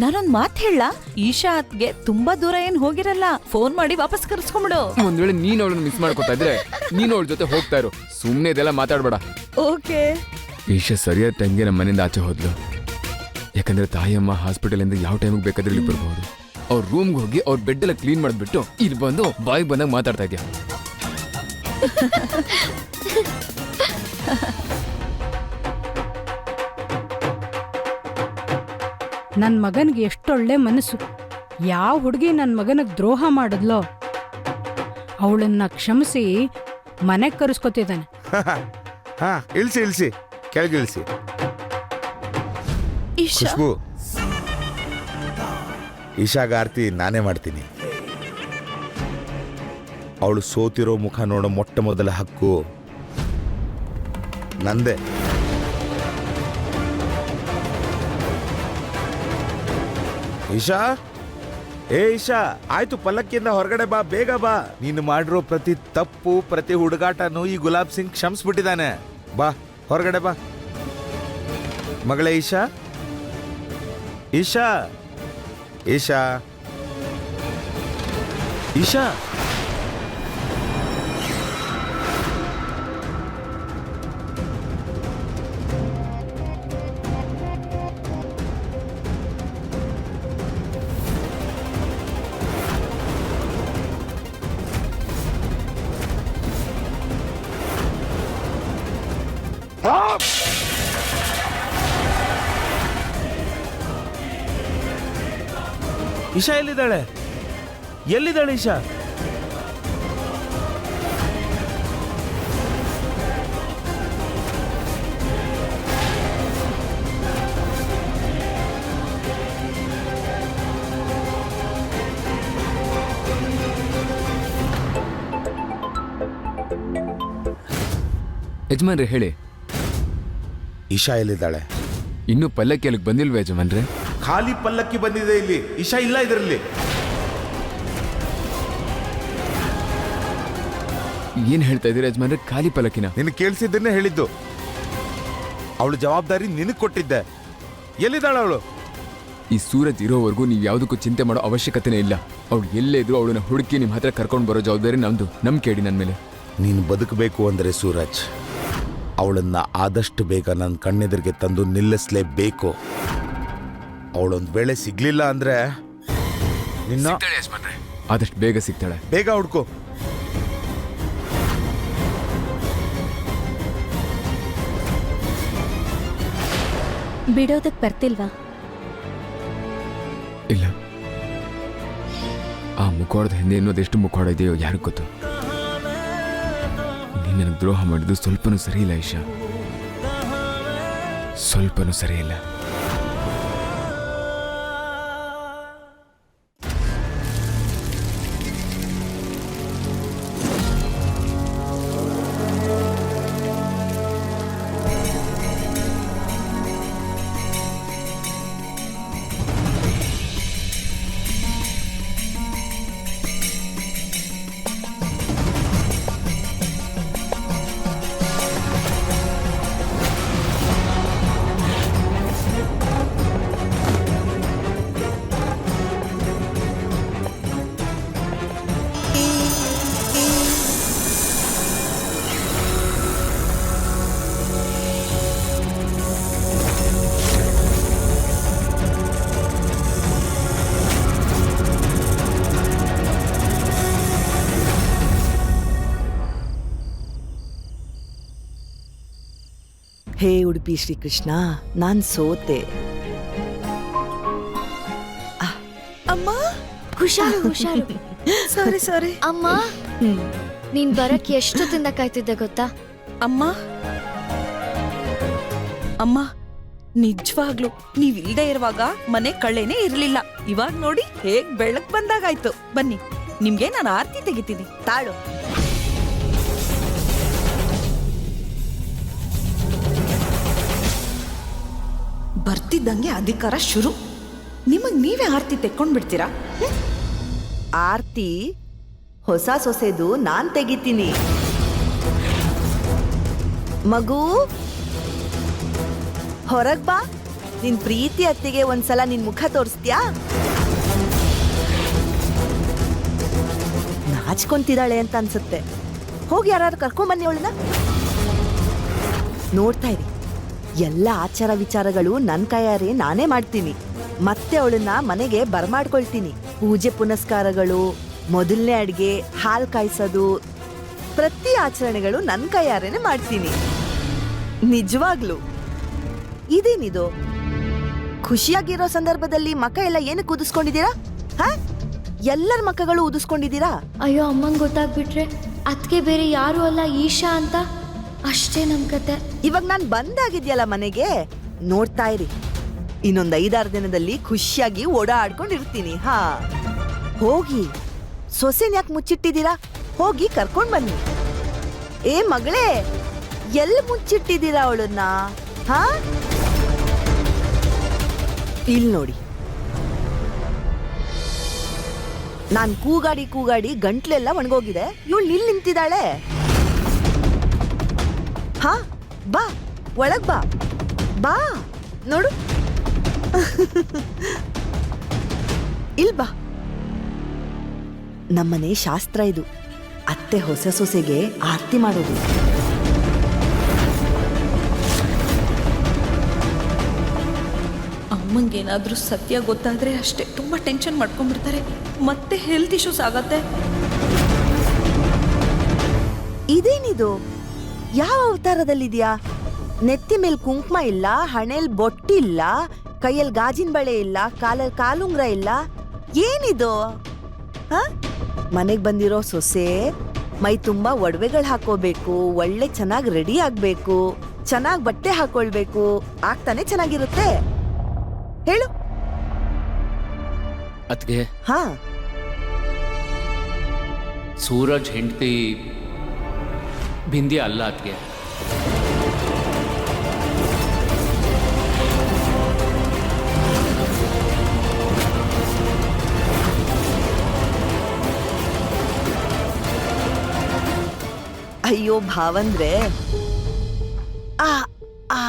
ನಾನೊಂದ್ ಮಾತ್ ಹೇಳ, ಈಶಾ ಅತ್ಗೆ ತುಂಬಾ ದೂರ ಏನ್ ಹೋಗಿರಲ್ಲ. ಫೋನ್ ಮಾಡಿ ವಾಪಸ್ ಕರ್ಸ್ಕೊಂಬಿಡು. ಒಂದ್ ವೇಳೆ ನೀನ್ ಅವಳನ್ನ ಮಿಸ್ ಮಾಡ್ಕೊತಾ ಇದ್ರೆ ನೀನು ಅವಳ ಜೊತೆ ಹೋಗ್ತಾ ಇರು. ಸುಮ್ನೆ ಇದೆಲ್ಲ ಮಾತಾಡ್ಬೇಡ. ಓಕೆ. ಈಶಾ ಸರಿಯಾದ ಟೈಮ್ಗೆ ನಮ್ಮ ಮನೆಯಿಂದ ಆಚೆ ಹೋದ್ಲು. ಯಾಕಂದ್ರೆ ತಾಯಿಯಮ್ಮ ಹಾಸ್ಪಿಟಲಿಂದ ಯಾವ ಟೈಮಿಗೆ ಬೇಕಾದ್ರೆ ಇಲ್ಲಿ ಬರ್ಬೋದು. ಅವ್ರ ರೂಮ್ಗೆ ಹೋಗಿ ಅವ್ರ ಬೆಡ್ ಎಲ್ಲ ಕ್ಲೀನ್ ಮಾಡ್ಬಿಟ್ಟು ಇಲ್ಲಿ ಬಂದು ಬಾಯಿಗೆ ಬಂದಾಗ ಮಾತಾಡ್ತಾ ಇದ್ಯಾ. ನನ್ನ ಮಗನಿಗೆ ಎಷ್ಟೊಳ್ಳೆ ಮನಸ್ಸು. ಯಾವ ಹುಡುಗಿ ನನ್ನ ಮಗನಿಗೆ ದ್ರೋಹ ಮಾಡಿದ್ಲೋ ಅವಳನ್ನ ಕ್ಷಮಿಸಿ ಮನೆಗೆ ಕರೆಸ್ಕೊತಿದ್ದಾನೆ. ಹಾ, ಇಳಿಸಿ ಇಳಿಸಿ, ಕೆಳಗಿಳಿಸಿ. ಈಶಾ, ಖುಷ್ಬು, ಈಶಾಗ ಆರ್ತಿ ನಾನೇ ಮಾಡ್ತೀನಿ. ಅವಳು ಸೋತಿರೋ ಮುಖ ನೋಡೋ ಮೊಟ್ಟ ಮೊದಲ ಹಕ್ಕು ನಂದೇ. ಈಶಾ, ಏ ಈಶಾ, ಆಯ್ತು, ಪಲ್ಲಕ್ಕಿಯಿಂದ ಹೊರಗಡೆ ಬಾ, ಬೇಗ ಬಾ. ನೀನು ಮಾಡಿರೋ ಪ್ರತಿ ತಪ್ಪು, ಪ್ರತಿ ಹುಡುಗಾಟನೂ ಈ ಗುಲಾಬ್ ಸಿಂಗ್ ಕ್ಷಮಿಸ್ಬಿಟ್ಟಿದ್ದಾನೆ. ಬಾ, ಹೊರಗಡೆ ಬಾ ಮಗಳೇ. ಈಶಾ, ಈಶಾ, ಈಶಾ, ಈಶಾ. ಈಶಾ ಎಲ್ಲಿದ್ದಾಳೆ? ಎಲ್ಲಿದ್ದಾಳೆ ಈಶಾ? ಯಜಮಾನ್ರೆ ಹೇಳಿ. ಈಶಾ ಎಲ್ಲಿದ್ದಾಳೆ? ಇನ್ನೂ ಪಲ್ಲಕ್ಕಿ ಅಲ್ಲಿಗೆ ಬಂದಿಲ್ವ ಯಜಮಾನ್ರೆ? ಖಾಲಿ ಪಲ್ಲಕ್ಕಿ ಬಂದಿದೆ ಇಲ್ಲಿ, ಈಶಾ ಇಲ್ಲ ಇದರಲ್ಲಿ. ಏನ್ ಹೇಳ್ತಾ ಇದೀರ ಯಜಮಾನ್ರೆ? ಖಾಲಿ ಪಲ್ಲಕ್ಕಿನ? ನಿನ್ ಕೇಳಿಸಿದ್ದನ್ನೇ ಹೇಳಿದ್ದು. ಅವಳು ಜವಾಬ್ದಾರಿ ನಿನಗ್ ಕೊಟ್ಟಿದ್ದೆ. ಎಲ್ಲಿದ್ದಾಳ ಅವಳು? ಈ ಸೂರಜ್ ಇರೋವರೆಗೂ ನೀವು ಯಾವುದಕ್ಕೂ ಚಿಂತೆ ಮಾಡೋ ಅವಶ್ಯಕತೆನೇ ಇಲ್ಲ. ಅವಳು ಎಲ್ಲೇ ಇದ್ರು ಅವಳನ್ನ ಹುಡುಕಿ ನಿಮ್ಮ ಹತ್ರ ಕರ್ಕೊಂಡು ಬರೋ ಜವಾಬ್ದಾರಿ ನಮ್ದು. ನಂಬಿಕೆ ಇಡಿ ನನ್ನ ಮೇಲೆ. ನೀನು ಬದುಕಬೇಕು ಅಂದ್ರೆ ಸೂರಜ್, ಅವಳನ್ನ ಆದಷ್ಟು ಬೇಗ ನನ್ನ ಕಣ್ಣೆದುರಿಗೆ ತಂದು ನಿಲ್ಲಿಸಲೇಬೇಕು. ಅವಳೊಂದು ವೇಳೆ ಸಿಗ್ಲಿಲ್ಲ ಅಂದ್ರೆ ನಿನ್ನ ಆದಷ್ಟು ಬೇಗ ಸಿಗ್ತಾಳೆ. ಬೇಗ ಹುಡ್ಕೋ. ಬಿಡೋದಕ್ ಬರ್ತಿಲ್ವಾ? ಇಲ್ಲ, ಆ ಮುಖವಾಡದ ಹಿಂದೆ ಇನ್ನೊಂದೆಷ್ಟು ಮುಖವಾಡ ಇದೆಯೋ ಯಾರಿಗೂ ಗೊತ್ತು. ನೀನು ನನಗೆ ದ್ರೋಹ ಮಾಡಿದ್ದು ಸ್ವಲ್ಪನೂ ಸರಿಯಿಲ್ಲ ಈಶಾ, ಸ್ವಲ್ಪನೂ ಸರಿಯಿಲ್ಲ. ಹೇ ಉಡುಪಿ ಶ್ರೀಕೃಷ್ಣ, ನಾನ್ ಸೋತೆ. ಅಮ್ಮ ಹುಷಾರು ಹುಷಾರು. ಸಾರಿ ಸಾರಿ. ಅಮ್ಮ, ನೀನ್ ಬರಕ್ ಎಷ್ಟೊತ್ತಿಂದ ಕಾಯ್ತಿದ್ದೆ ಗೊತ್ತಾ? ಅಮ್ಮ ಅಮ್ಮ, ನಿಜವಾಗ್ಲು ನೀವಿಲ್ದೇ ಇರುವಾಗ ಮನೆ ಕಳ್ಳೆನೇ ಇರ್ಲಿಲ್ಲ. ಇವಾಗ ನೋಡಿ ಹೇಗ್ ಬೆಳಕ್ ಬಂದಾಗಾಯ್ತು. ಬನ್ನಿ, ನಿಮ್ಗೆ ನಾನು ಆರ್ತಿ ತೆಗಿತೀನಿ. ತಾಳು. ಬರ್ತಿದ್ದಂಗೆ ಅಧಿಕಾರ ಶುರು. ನಿಮಗ್ ನೀವೇ ಆರ್ತಿ ತೆಕ್ಕೊಂಡ್ಬಿಡ್ತೀರಾ? ಆರ್ತಿ ಹೊಸ ಸೊಸೆದು ನಾನ್ ತೆಗಿತೀನಿ. ಮಗು ಹೊರಗ್ ಬಾ. ನಿನ್ ಪ್ರೀತಿ ಅತ್ತಿಗೆ ಒಂದ್ಸಲ ನಿನ್ ಮುಖ ತೋರಿಸ್ತ್ಯಾ? ನಾಚ್ಕೊಂತಿದ್ದಾಳೆ ಅಂತ ಅನ್ಸುತ್ತೆ. ಹೋಗಿ ಯಾರು ಕರ್ಕೊಂಬನ್ನಿ ಅವಳನ್ನ. ನೋಡ್ತಾ ಇರಿ, ಎಲ್ಲ ಆಚಾರ ವಿಚಾರಗಳು ನನ್ ಕೈಯಾರೆ ನಾನೇ ಮಾಡ್ತೀನಿ. ಮತ್ತೆ ಅವಳನ್ನ ಮನೆಗೆ ಬರ್ಮಾಡ್ಕೊಳ್ತೀನಿ. ಪೂಜೆ ಪುನಸ್ಕಾರಗಳು, ಮೊದಲನೇ ಅಡ್ಗೆ, ಹಾಲು ಕಾಯಿಸೋದು, ಪ್ರತಿ ಆಚರಣೆಗಳು ನನ್ ಕೈಯಾರೇನೆ ಮಾಡ್ತೀನಿ. ನಿಜವಾಗ್ಲು. ಇದೇನಿದು? ಖುಷಿಯಾಗಿರೋ ಸಂದರ್ಭದಲ್ಲಿ ಮಕ್ಕ ಎಲ್ಲ ಏನಕ್ಕೆ ಉದಿಸ್ಕೊಂಡಿದ್ದೀರಾ? ಹಾ, ಎಲ್ಲರ ಮಕ್ಕಗಳು ಉದಿಸ್ಕೊಂಡಿದ್ದೀರಾ? ಅಯ್ಯೋ, ಅಮ್ಮಂಗ್ ಗೊತ್ತಾಗ್ಬಿಟ್ರೆ ಅದಕ್ಕೆ ಬೇರೆ ಯಾರು ಅಲ್ಲ ಈಶಾ ಅಂತ. ಅಷ್ಟೇ ನಮ್ ಕತೆ. ಇವಾಗ ನಾನ್ ಬಂದಾಗಿದ್ಯಲ್ಲ ಮನೆಗೆ, ನೋಡ್ತಾ ಇರಿ. ಇನ್ನೊಂದ್ 5-6 ದಿನದಲ್ಲಿ ಖುಷಿಯಾಗಿ ಓಡಾಡ್ಕೊಂಡಿರ್ತೀನಿ. ಹಾ, ಹೋಗಿ ಸೊಸೆನ್ ಯಾಕೆ ಮುಚ್ಚಿಟ್ಟಿದ್ದೀರಾ? ಹೋಗಿ ಕರ್ಕೊಂಡ್ ಬನ್ನಿ. ಏ ಮಗಳೇ, ಎಲ್ಲಿ ಮುಚ್ಚಿಟ್ಟಿದ್ದೀರಾ ಅವಳನ್ನ? ಹಾ, ಇಲ್ ನೋಡಿ. ನಾನ್ ಕೂಗಾಡಿ ಗಂಟ್ಲೆಲ್ಲ ಒಣಗೋಗಿದೆ. ಇವಳು ನಿಲ್ ನಿಂತಿದ್ದಾಳೆ. ಹಾ, ಬಾ ಒಳಗ್ ಬಾ. ಬಾ ನೋಡು. ಇಲ್ ಬಾ. ನಮ್ಮನೆ ಶಾಸ್ತ್ರ ಇದು. ಅತ್ತೆ ಹೊಸ ಸೊಸೆಗೆ ಆರತಿ ಮಾಡೋದು. ಅಮ್ಮಂಗೇನಾದ್ರೂ ಸತ್ಯ ಗೊತ್ತಾದ್ರೆ ಅಷ್ಟೇ ತುಂಬಾ ಟೆನ್ಷನ್ ಮಾಡ್ಕೊಂಡ್ಬಿಡ್ತಾರೆ. ಮತ್ತೆ ಹೆಲ್ತ್ ಇಶ್ಯೂಸ್ ಆಗತ್ತೆ. ಇದೇನಿದು? ಯಾವ ಅವತಾರದಲ್ಲಿದ್ಯಾ? ನೆತ್ತಿ ಮೇಲ್ ಕುಂಕುಮ ಇಲ್ಲ, ಹಣೆಲ್ ಬೊಟ್ಟಿಲ್ಲ, ಕೈಯಲ್ಲಿ ಗಾಜಿನ ಬಳೆ ಇಲ್ಲ, ಕಾಲಲ್ಲಿ ಕಾಲುಂಗ್ರ ಇಲ್ಲ. ಏನಿದು? ಮನೆಗ್ ಬಂದಿರೋ ಸೊಸೆ ಮೈ ತುಂಬಾ ಒಡವೆಗಳು ಹಾಕೋಬೇಕು, ಒಳ್ಳೆ ಚೆನ್ನಾಗಿ ರೆಡಿ ಆಗ್ಬೇಕು, ಚೆನ್ನಾಗಿ ಬಟ್ಟೆ ಹಾಕೊಳ್ಬೇಕು. ಆಗ್ತಾನೆ ಚೆನ್ನಾಗಿರುತ್ತೆ. ಹೇಳು. ಅದ್ಗೆ ಹಾ, ಸೂರಜ್ ಹೆಂಡತಿ ಬಿಂದಿ ಅಲ್ಲ ಅದ್ಗೆ. ಅಯ್ಯೋ ಭಾವಂದ್ರೆ, ಆ ಆ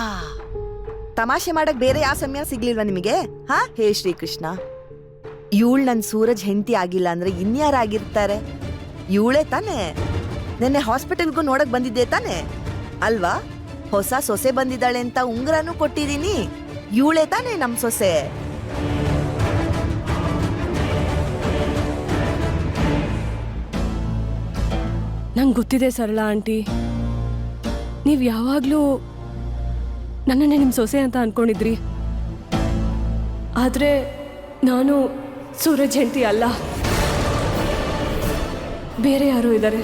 ತಮಾಷೆ ಮಾಡಕ್ ಬೇರೆ ಯಾವ ಸಮಯ ಸಿಗ್ಲಿಲ್ವಾ ನಿಮಗೆ? ಹಾ, ಹೇ ಶ್ರೀಕೃಷ್ಣ. ಇವಳು ನನ್ ಸೂರಜ್ ಹೆಂಡತಿ ಆಗಿಲ್ಲ ಅಂದ್ರೆ ಇನ್ಯಾರಾಗಿರ್ತಾರೆ? ಇವಳೇ ತಾನೆ. ನೆನ್ನೆ ಹಾಸ್ಪಿಟಲ್ಗೂ ನೋಡಕ್ ಬಂದಿದ್ದೆ ತಾನೆ ಅಲ್ವಾ? ಹೊಸ ಸೊಸೆ ಬಂದಿದ್ದಾಳೆ ಅಂತ ಉಂಗ್ರನೂ ಕೊಟ್ಟಿದೀನಿ. ಇವಳೇ ತಾನೆ ನಮ್ ಸೊಸೆ. ನಂಗೆ ಗೊತ್ತಿದೆ ಸರಳಾ ಆಂಟಿ, ನೀವು ಯಾವಾಗಲೂ ನನ್ನನ್ನೇ ನಿಮ್ಮ ಸೊಸೆ ಅಂತ ಅನ್ಕೊಂಡಿದ್ರಿ. ಆದರೆ ನಾನು ಸೂರಜ್ ಹೆಂಡತಿ ಅಲ್ಲ, ಬೇರೆ ಯಾರೋ ಇದ್ದಾರೆ.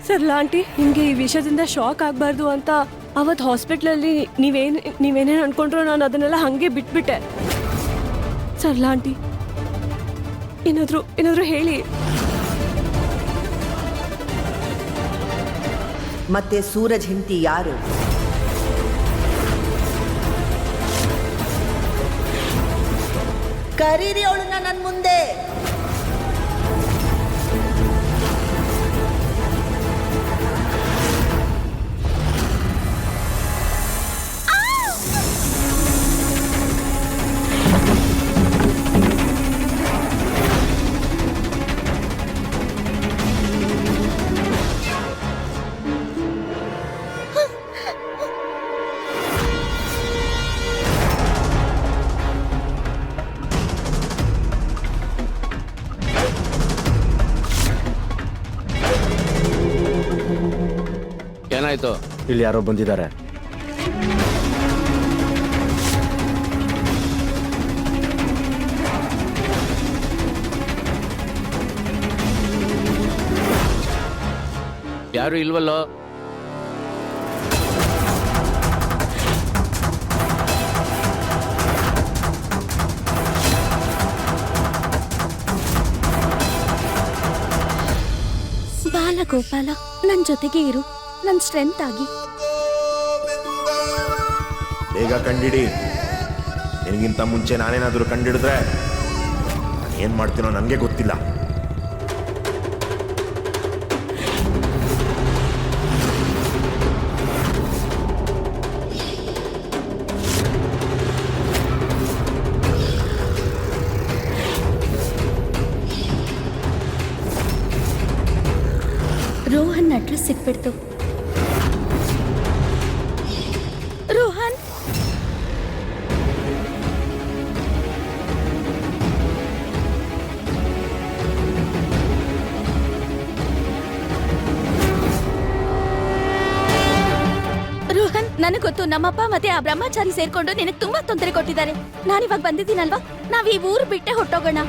ಸರಳಾ ಆಂಟಿ, ನಿಮಗೆ ಈ ವಿಷಯದಿಂದ ಶಾಕ್ ಆಗಬಾರ್ದು ಅಂತ ಅವತ್ತು ಹಾಸ್ಪಿಟ್ಲಲ್ಲಿ ನೀವೇನೇನು ಅನ್ಕೊಂಡ್ರೋ ನಾನು ಅದನ್ನೆಲ್ಲ ಹಾಗೆ ಬಿಟ್ಬಿಟ್ಟೆ. ಸರಳಾ ಆಂಟಿ, ಏನಾದರೂ ಹೇಳಿ. ಮತ್ತೆ ಸೂರಜ್ ಹೆಂಡತಿ ಯಾರು? ಕರೀರಿ ಅವಳನ್ನ ನನ್ ಮುಂದೆ. ಏನಾಯ್ತು? ಇಲ್ಲಿ ಯಾರೋ ಬಂದಿದ್ದಾರೆ. ಯಾರು ಇಲ್ವಲ್ಲೋ? ಬಾಲಗೋಪಾಲ, ನನ್ ಜೊತೆಗೆ ಇರು, ನನ್ ಸ್ಟ್ರೆಂತ್ ಆಗಿ. ಬೇಗ ಕಂಡಿಡಿ. ನಿನಗಿಂತ ಮುಂಚೆ ನಾನೇನಾದರೂ ಕಂಡಿಡಿದ್ರೆ ಏನ್ ಮಾಡ್ತೀನೋ ನನಗೆ ಗೊತ್ತಿಲ್ಲ. ರೋಹನ್ ಅಡ್ರೆಸ್ ಸಿಕ್ಬಿಡ್ತು. ರೋಹನ್, ರೋಹನ್, ನನಗೆ ಗೊತ್ತು ನಮ್ಮಪ್ಪ ಮತ್ತೆ ಆ ಬ್ರಹ್ಮಚಾರಿ ಸೇರ್ಕೊಂಡು ನಿನಗೆ ತುಂಬಾ ತೊಂದರೆ ಕೊಟ್ಟಿದ್ದಾರೆ. ನಾನಿವಾಗ ಬಂದಿದ್ದೀನಲ್ವಾ, ನಾವ್ ಈ ಊರು ಬಿಟ್ಟೆ ಹೊಟ್ಟೋಗೋಣ.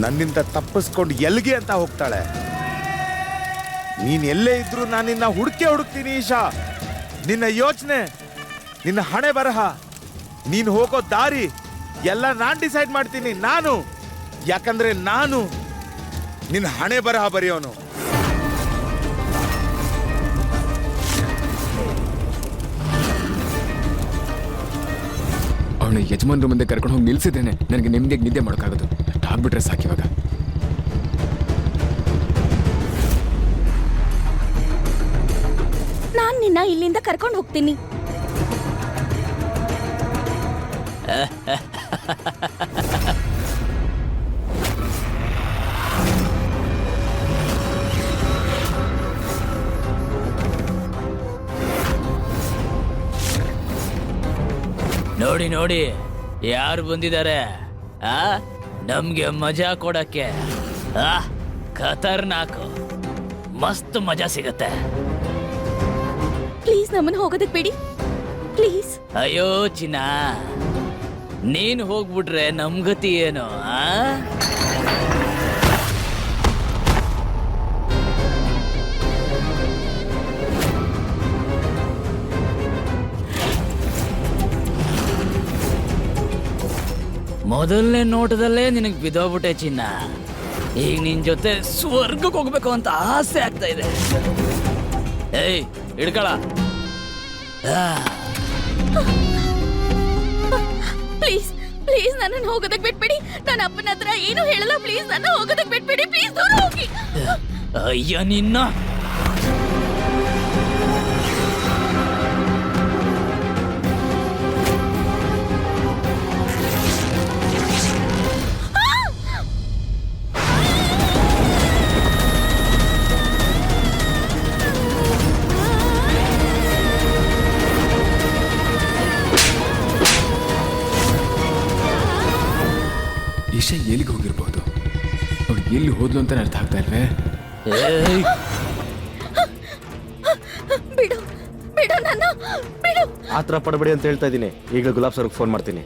ನನ್ನಿಂದ ತಪ್ಪಿಸ್ಕೊಂಡು ಎಲ್ಲಿಗೆ ಅಂತ ಹೋಗ್ತಾಳೆ. ನೀನ್ ಎಲ್ಲೇ ಇದ್ರು ನಾನು ನಿನ್ನ ಹುಡುಕ್ತೀನಿ ಈಶಾ. ನಿನ್ನ ಯೋಚನೆ, ನಿನ್ನ ಹಣೆ ಬರಹ, ನೀನ್ ಹೋಗೋ ದಾರಿ ಎಲ್ಲ ನಾನ್ ಡಿಸೈಡ್ ಮಾಡ್ತೀನಿ. ನಾನು, ಯಾಕಂದ್ರೆ ನಾನು ನಿನ್ನ ಹಣೆ ಬರಹ ಬರೆಯೋನು. ಅವಳ ಯಜಮಾನ್ರ ಮುಂದೆ ಕರ್ಕೊಂಡು ಹೋಗಿ ನಿಲ್ಸಿದ್ದೇನೆ ನನಗೆ ನೆಮ್ಮದಿಯಾಗಿ ನಿದ್ದೆ ಮಾಡೋಕ್ಕಾಗೋದು. ಆಗ್ಬಿಟ್ರೆ ಸಾಕಿವಾಗ. ನಾನ್ ನಿನ್ನ ಇಲ್ಲಿಂದ ಕರ್ಕೊಂಡು ಹೋಗ್ತೀನಿ. ನೋಡಿ ನೋಡಿ ಯಾರು ಬಂದಿದ್ದಾರೆ. ನಮ್ಗೆ ಮಜಾ ಕೊಡಕ್ಕೆ. ಖತರ್ನಾಕು, ಮಸ್ತ್ ಮಜಾ ಸಿಗತ್ತೆ. ಪ್ಲೀಸ್ ನಮ್ಮನ್ನ ಹೋಗೋದಕ್ಕೆ ಬಿಡಿ, ಪ್ಲೀಸ್. ಅಯ್ಯೋ ಚಿನ್ನ, ನೀನ್ ಹೋಗ್ಬಿಟ್ರೆ ನಮ್ ಗತಿ ಏನು? ಮೊದಲನೇ ನೋಟದಲ್ಲೇ ನಿನಗೆ ಬಿದ್ದೋಗ್ಬಿಟ್ಟೆ ಚಿನ್ನ. ಈಗ ನಿನ್ ಜೊತೆ ಸ್ವರ್ಗಕ್ಕೆ ಹೋಗ್ಬೇಕು ಅಂತ ಆಸೆ ಆಗ್ತಾ ಇದೆ. ಏಯ್ ಹಿಡ್ಕಳ. ಪ್ಲೀಸ್ ಪ್ಲೀಸ್ ನನ್ನನ್ನು ಹೋಗೋದಕ್ಕೆ ಬಿಟ್ಬಿಡಿ. ನನ್ನ ಅಪ್ಪನ ಹತ್ರ ಏನು ಹೇಳಲ್ಲ. ಪ್ಲೀಸ್ ನನ್ನ ಹೋಗೋದಕ್ಕೆ ಬಿಟ್ಬಿಡಿ. ಪ್ಲೀಸ್ ದೂರ ಹೋಗಿ. ಅಯ್ಯ ನಿನ್ನ. ಈಶಾ ಎಲ್ಲಿಗೆ ಹೋಗಿರ್ಬೋದು? ಅವಳು ಎಲ್ಲಿ ಹೋದ್ಲು ಅಂತ ಅರ್ಥ ಆಗ್ತಾ ಇಲ್ವೇ? ಬಿಡು ಬಿಡು ನನ್ನ ಬಿಡು. ಆತರ ಪಡಬೇಡಿ ಅಂತ ಹೇಳ್ತಾ ಇದ್ದೀನಿ. ಈಗ ಗುಲಾಬ್ ಸರ್ಗೆ ಫೋನ್ ಮಾಡ್ತೀನಿ.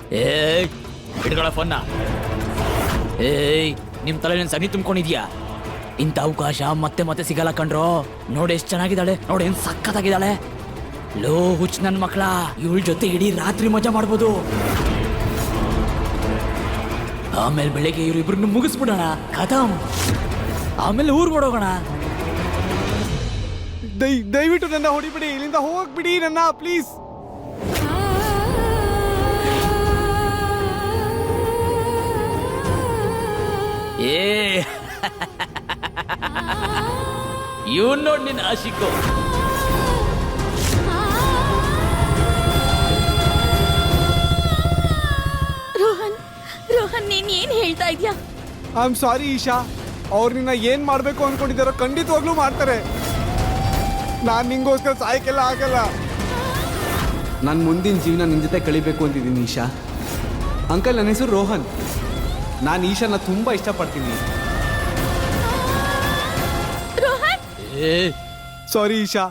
ಹಿಡ್ಕೊಳ ಫೋನ್ನ. ನಿಮ್ ತಲೆ ನೀನ್ ಸನಿ ತುಂಬ್ಕೊಂಡಿದ್ಯಾ? ಇಂಥ ಅವಕಾಶ ಮತ್ತೆ ಮತ್ತೆ ಸಿಗಲ್ಲ ಕಣ್ರೋ. ನೋಡಿ ಎಷ್ಟು ಚೆನ್ನಾಗಿದ್ದಾಳೆ, ನೋಡಿ ಏನ್ ಸಕ್ಕತ್ತಾಗಿದ್ದಾಳೆ. ಲೋ ಹುಚ್ಚ ನನ್ ಮಕ್ಳ, ಇವಳ ಜೊತೆ ಇಡೀ ರಾತ್ರಿ ಮಜಾ ಮಾಡ್ಬೋದು. ಆಮೇಲೆ ಬೆಳಿಗ್ಗೆ ಇವ್ರಿಬ್ರನ್ನ ಮುಗಿಸ್ಬಿಡೋಣ, ಖತಮ್. ಆಮೇಲೆ ಊರ್ ಮಾಡೋಗೋಣ. ದಯವಿಟ್ಟು ನನ್ನ ಹೊಡಿಬಿಡಿ, ಇಲ್ಲಿಂದ ಹೋಗ್ಬಿಡಿ ನನ್ನ ಪ್ಲೀಸ್. ಇವನ್ ನೋಡ್ ನಿನ್ ಆಶಿಕು. ರೋಹನ್ ರೋಹನ್ ನೀನ್ ಏನ್ ಹೇಳ್ತಾ ಇದ್ಯಾ? ಐ ಆಮ್ ಸಾರಿ ಈಶಾ, ಅವ್ರು ನಿನ್ನ ಏನ್ ಮಾಡ್ಬೇಕು ಅನ್ಕೊಂಡಿದ್ದಾರೋ ಖಂಡಿತವಾಗ್ಲೂ ಮಾಡ್ತಾರೆ. ನಾನ್ ನಿಂಗೋಸ್ಕರ ಸಾಯಕ್ಕೆಲ್ಲ ಆಗಲ್ಲ. ನನ್ನ ಮುಂದಿನ ಜೀವನ ನಿನ್ನ ಜೊತೆ ಕಳಿಬೇಕು ಅಂತಿದ್ದೀನಿ ಈಶಾ. ಅಂಕಲ್, ನನ್ನ ಹೆಸರು ರೋಹನ್. ನಾನು ಈಶಾನ ತುಂಬ ಇಷ್ಟಪಡ್ತೀನಿ. ಸಾರಿ ಈಶಾ,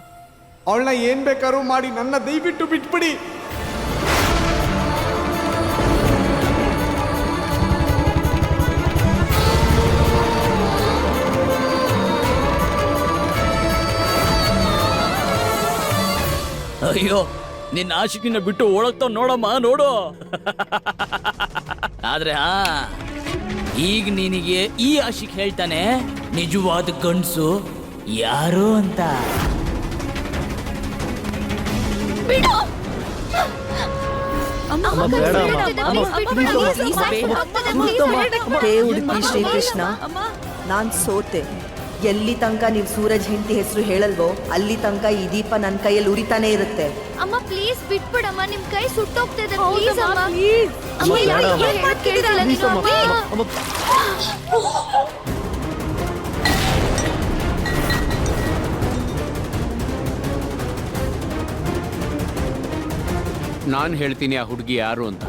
ಅವಳನ್ನ ಏನ್ ಬೇಕಾದ್ರೂ ಮಾಡಿ ನನ್ನ ದಯವಿಟ್ಟು ಬಿಟ್ಬಿಡಿ. ಅಯ್ಯೋ, ನಿನ್ನ ಆಶಿಕಿನ ಬಿಟ್ಟು ಓಡಕ್ತಾವ್ ನೋಡಮ್ಮ, ನೋಡು. ಆದ್ರೆ ಈಗ ನಿನಗೆ ಈ ಆಶಿಕ್ ಹೇಳ್ತಾನೆ ನಿಜವಾದ ಗಂಡ್ಸು ಯಾರು ಅಂತ. ಹೇ ಹುಡುಗಿ ಶ್ರೀಕೃಷ್ಣ, ನಾನ್ ಸೋತೆ. ಎಲ್ಲಿ ತನಕ ನೀವು ಸೂರಜ್ ಹೆಂಡತಿ ಹೆಸರು ಹೇಳಲ್ವೋ ಅಲ್ಲಿ ತನಕ ಈ ದೀಪ ನನ್ನ ಕೈಯಲ್ಲಿ ಉರಿತಾನೆ ಇರುತ್ತೆ. ಅಮ್ಮ ಪ್ಲೀಸ್ ಬಿಟ್ಬಿಡಮ್ಮ, ನಿಮ್ ಕೈ ಸುಟ್ಟೋಗ್ತಿದೆ. ಹೌದಮ್ಮ, ನಾನು ಹೇಳ್ತೀನಿ ಆ ಹುಡುಗಿ ಯಾರು ಅಂತ.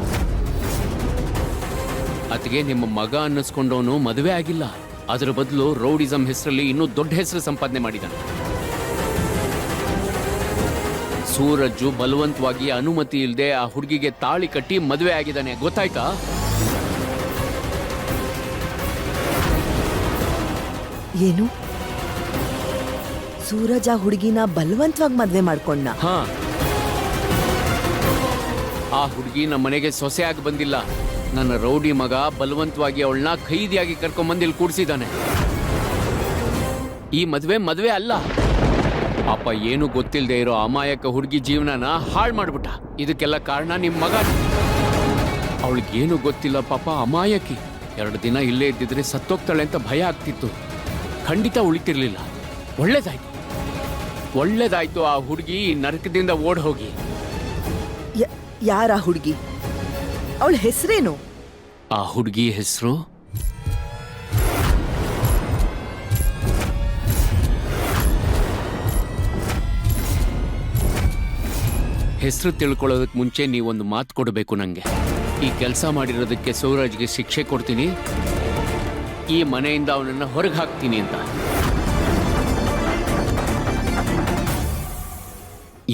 ಅದಕ್ಕೆ ನಿಮ್ಮ ಮಗ ಅನ್ನಿಸ್ಕೊಂಡವನು ಮದುವೆ ಆಗಿಲ್ಲ, ಅದರ ಬದಲು ರೌಡಿಸಂ ಹೆಸರಲ್ಲಿ ಇನ್ನೂ ದೊಡ್ಡ ಹೆಸರು ಸಂಪಾದನೆ ಮಾಡಿದ್ದಾನೆ. ಸೂರಜ್ಜು ಬಲವಂತವಾಗಿ ಅನುಮತಿ ಇಲ್ಲದೆ ಆ ಹುಡುಗಿಗೆ ತಾಳಿ ಕಟ್ಟಿ ಮದುವೆ ಆಗಿದ್ದಾನೆ, ಗೊತ್ತಾಯ್ತಾ? ಏನು? ಸೂರಜ್ ಆ ಹುಡುಗಿನ ಬಲವಂತವಾಗಿ ಮದ್ವೆ ಮಾಡ್ಕೊಂಡ? ಹಾ, ಆ ಹುಡುಗಿ ನಮ್ಮ ಮನೆಗೆ ಸೊಸೆಯಾಗಿ ಬಂದಿಲ್ಲ. ನನ್ನ ರೌಡಿ ಮಗ ಬಲವಂತವಾಗಿ ಅವಳನ್ನ ಖೈದಿಯಾಗಿ ಕರ್ಕೊಂಡ್ಬಂದು ಇಲ್ಲಿ ಕೂಡಿಸಿದ್ದಾನೆ. ಈ ಮದುವೆ ಅಲ್ಲ. ಅಪ್ಪ ಏನು ಗೊತ್ತಿಲ್ಲದೆ ಇರೋ ಅಮಾಯಕ ಹುಡುಗಿ ಜೀವನನ ಹಾಳು ಮಾಡ್ಬಿಟ್ಟ. ಇದಕ್ಕೆಲ್ಲ ಕಾರಣ ನಿಮ್ಮ ಮಗ. ಅವಳಿಗೇನು ಗೊತ್ತಿಲ್ಲ ಪಾಪ, ಅಮಾಯಕಿ. 2 ದಿನ ಇಲ್ಲೇ ಇದ್ದಿದ್ರೆ ಸತ್ತೋಗ್ತಾಳೆ ಅಂತ ಭಯ ಆಗ್ತಿತ್ತು. ಖಂಡಿತ ಉಳಿತಿರ್ಲಿಲ್ಲ. ಒಳ್ಳೇದಾಯ್ತು ಆ ಹುಡುಗಿ ನರಕದಿಂದ ಓಡ್ ಹೋಗಿ. ಯಾರ ಹುಡುಗಿ? ಅವಳ ಹೆಸರೇನು? ಆ ಹುಡುಗಿ ಹೆಸರು ತಿಳ್ಕೊಳ್ಳೋದಕ್ಕೆ ಮುಂಚೆ ನೀವೊಂದು ಮಾತು ಕೊಡಬೇಕು ನಂಗೆ. ಈ ಕೆಲಸ ಮಾಡಿರೋದಕ್ಕೆ ಸೂರಜ್ಗೆ ಶಿಕ್ಷೆ ಕೊಡ್ತೀನಿ, ಈ ಮನೆಯಿಂದ ಅವನನ್ನ ಹೊರಗೆ ಹಾಕ್ತೀನಿ ಅಂತ.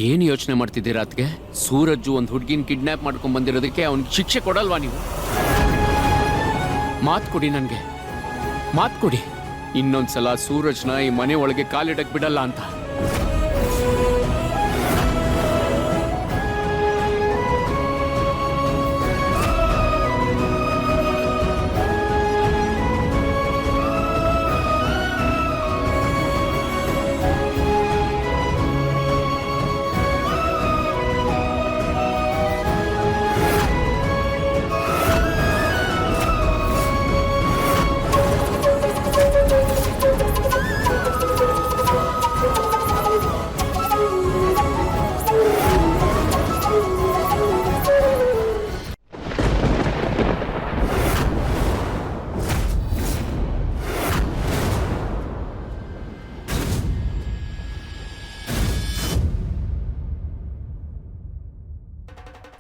ಏನು ಯೋಚನೆ ಮಾಡ್ತಿದ್ದೀರಾ ಅದಕ್ಕೆ? ಸೂರಜ್ಜು ಒಂದು ಹುಡುಗಿನ ಕಿಡ್ನಾಪ್ ಮಾಡ್ಕೊಂಡ್ ಬಂದಿರೋದಕ್ಕೆ ಅವನಿಗೆ ಶಿಕ್ಷೆ ಕೊಡಲ್ವಾ ನೀವು? ಮಾತು ಕೊಡಿ ನನಗೆ, ಮಾತು ಕೊಡಿ. ಇನ್ನೊಂದ್ಸಲ ಸೂರಜ್ನ ಈ ಮನೆ ಒಳಗೆ ಕಾಲಿಡಕ್ ಬಿಡಲ್ಲ ಅಂತ.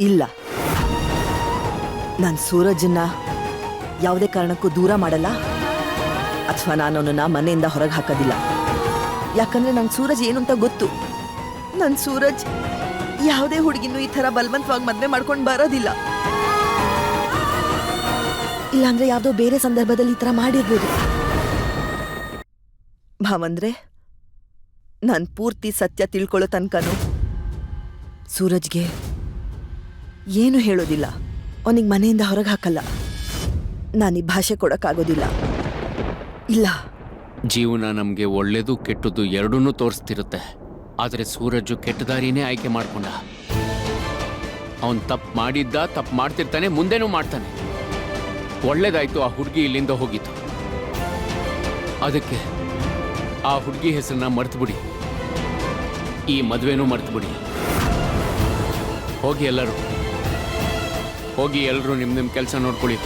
ಇಲ್ಲ, ನಾನು ಸೂರಜನ್ನ ಯಾವುದೇ ಕಾರಣಕ್ಕೂ ದೂರ ಮಾಡಲ್ಲ, ಅಥವಾ ನಾನು ಅವನನ್ನ ಮನೆಯಿಂದ ಹೊರಗೆ ಹಾಕೋದಿಲ್ಲ. ಯಾಕಂದ್ರೆ ನಂಗೆ ಸೂರಜ್ ಏನು ಅಂತ ಗೊತ್ತು. ನನ್ನ ಸೂರಜ್ ಯಾವುದೇ ಹುಡುಗಿನೂ ಈ ಥರ ಬಲವಂತವಾಗಿ ಮದುವೆ ಮಾಡ್ಕೊಂಡು ಬರೋದಿಲ್ಲ. ಇಲ್ಲಾಂದ್ರೆ ಯಾವುದೋ ಬೇರೆ ಸಂದರ್ಭದಲ್ಲಿ ಈ ಥರ ಮಾಡಿರ್ಬೋದು. ಭಾವಂದ್ರೆ ನಾನು ಪೂರ್ತಿ ಸತ್ಯ ತಿಳ್ಕೊಳ್ಳೋ ತನಕನೂ ಸೂರಜ್ಗೆ ಏನು ಹೇಳೋದಿಲ್ಲ, ಅವನಿಗೆ ಮನೆಯಿಂದ ಹೊರಗೆ ಹಾಕಲ್ಲ. ನಾನು ಈ ಭಾಷೆ ಕೊಡೋಕ್ಕಾಗೋದಿಲ್ಲ. ಇಲ್ಲ, ಜೀವನ ನಮಗೆ ಒಳ್ಳೇದು ಕೆಟ್ಟದ್ದು ಎರಡನ್ನೂ ತೋರಿಸ್ತಿರುತ್ತೆ. ಆದರೆ ಸೂರಜ್ಜು ಕೆಟ್ಟ ದಾರಿನೇ ಆಯ್ಕೆ ಮಾಡ್ಕೊಂಡ. ಅವನು ತಪ್ಪು ಮಾಡ್ತಿರ್ತಾನೆ, ಮುಂದೆನೂ ಮಾಡ್ತಾನೆ. ಒಳ್ಳೇದಾಯ್ತು ಆ ಹುಡುಗಿ ಇಲ್ಲಿಂದ ಹೋಗಿತ್ತು. ಅದಕ್ಕೆ ಆ ಹುಡುಗಿ ಹೆಸರನ್ನ ಮರ್ತುಬಿಡಿ, ಈ ಮದುವೆನೂ ಮರ್ತುಬಿಡಿ. ಹೋಗಿ ಎಲ್ಲರೂ ನಿಮ್ಮ ಕೆಲಸ ನೋಡ್ಕೊಳ್ಳಿ.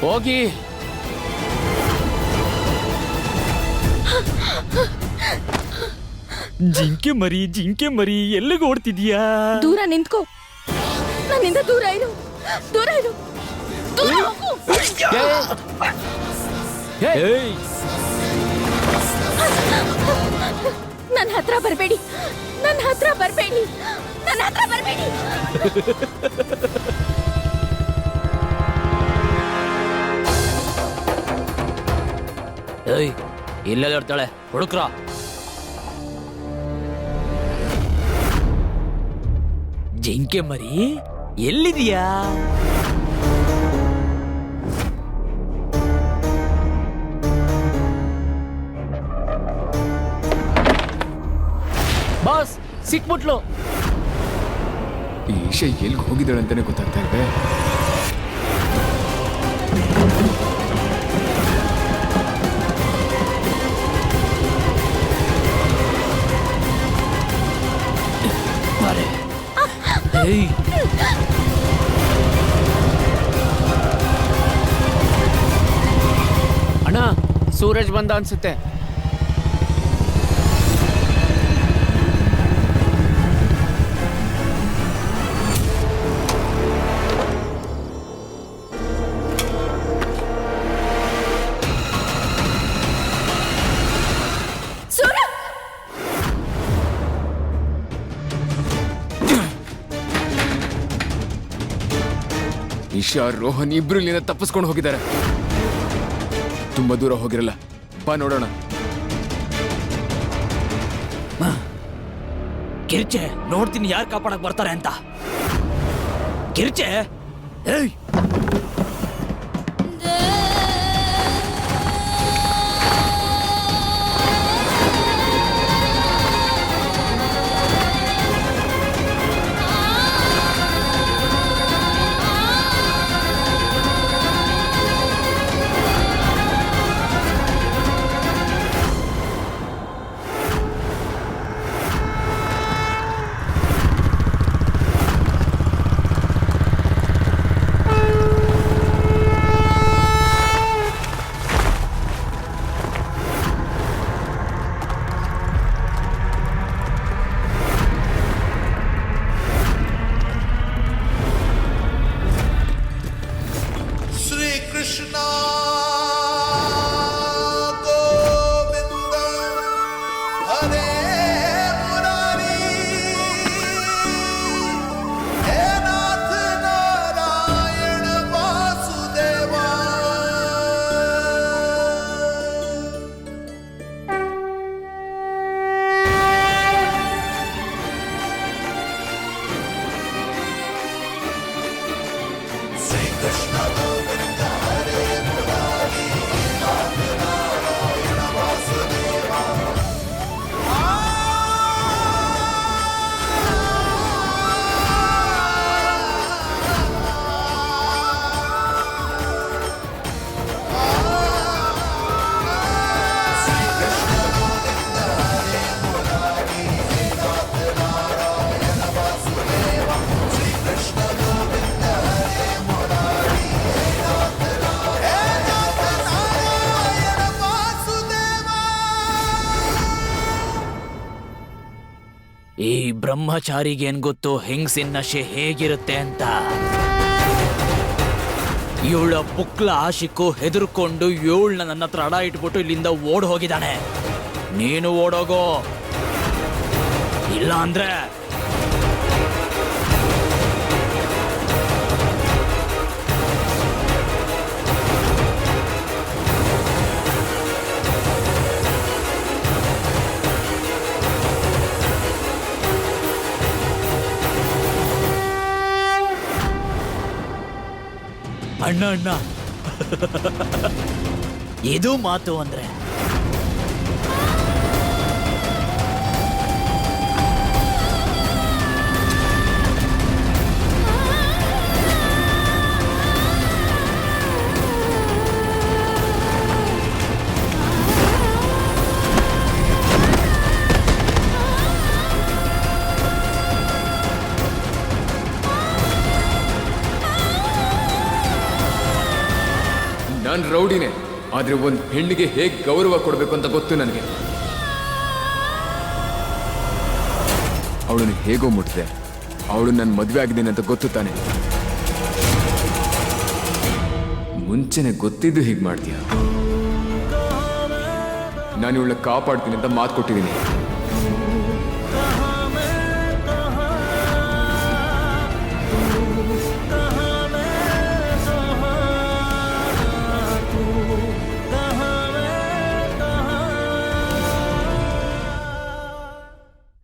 ಹೋಗಿ. ಜಿಂಕೆ ಮರಿ ಎಲ್ಲಿಗೆ ಓಡ್ತಿದ್ಯಾ? ದೂರ ನಿಂತ್ಕೋ, ನನ್ನಿಂದ ದೂರ ಇರು, ದೂರ ಇರು, ದೂರ ಹೋಗು. ಏಯ್, ನನ್ನ ಹತ್ರ ಬರಬೇಡಿ, ನನ್ನ ಹತ್ರ ಬರಬೇಡಿ, ನನ್ನ ಹತ್ರ ಬರಬೇಡಿ. ಏಯ್, ಇಲ್ಲೆಲ್ಲ ಇರ್ತಾಳೆ, ಹುಡುಕ್ರ. ಜಿಂಕೆ ಮರಿ ಎಲ್ಲಿದೀಯಾ? ಬಾಸ್ ಸಿಕ್ಬಿಟ್ಲು. ಈ ಈಶಾ ಎಲ್ಲಿಗೆ ಹೋಗಿದ್ದಾಳೆ ಅಂತಾನೆ ಗೊತ್ತಾಗ್ತಾ ಇದೆ. ಏಯ್, ಅಣ್ಣ ಸೂರಜ್ ಬಂದ ಅನ್ಸುತ್ತೆ. ಈಶಾ ರೋಹನ್ ಇಬ್ರು ಇಲ್ಲಿಂದ ತಪ್ಪಿಸ್ಕೊಂಡು ಹೋಗಿದ್ದಾರೆ. ತುಂಬಾ ದೂರ ಹೋಗಿರಲ್ಲ, ಬಾ ನೋಡೋಣ. ಕಿರ್ಚೆ, ನೋಡ್ತೀನಿ ಯಾರು ಕಾಪಾಡಕ್ ಬರ್ತಾರೆ ಅಂತ. ಕಿರ್ಚೆ, ಏಯ್, ಈ ಬ್ರಹ್ಮಚಾರಿಗೇನ್ ಗೊತ್ತು ಹೆಂಗ್ಸಿನ ನಶೆ ಹೇಗಿರುತ್ತೆ ಅಂತ. ಇವಳ ಪುಕ್ಲ ಆಶಿಕು ಹೆದರ್ಕೊಂಡು ಇವಳನ್ನ ನನ್ನ ಹತ್ರ ಅಡ ಇಟ್ಬಿಟ್ಟು ಇಲ್ಲಿಂದ ಓಡ್ ಹೋಗಿದ್ದಾನೆ. ನೀನು ಓಡೋಗೋ, ಇಲ್ಲ ಅಂದ್ರೆ ಅಣ್ಣ ಅಣ್ಣ ಇದು ಮಾತು ಅಂದ್ರೆ. ನಾನು ರೌಡಿನೇ, ಆದ್ರೆ ಒಂದು ಹೆಣ್ಣಿಗೆ ಹೇಗೆ ಗೌರವ ಕೊಡಬೇಕು ಅಂತ ಗೊತ್ತು ನನಗೆ. ಅವಳನ್ನು ಹೇಗೋ ಮುಟ್ಟಿದೆ, ಅವಳು ನನ್ನ ಮದುವೆ ಆಗಿದ್ದೇನೆ ಅಂತ ಗೊತ್ತು ತಾನೆ. ಮುಂಚೆನೆ ಗೊತ್ತಿದ್ದು ಹೀಗೆ ಮಾಡ್ತೀಯ. ನಾನು ಇವಳನ್ನ ಕಾಪಾಡ್ತೀನಿ ಅಂತ ಮಾತು ಕೊಟ್ಟಿದ್ದೀನಿ.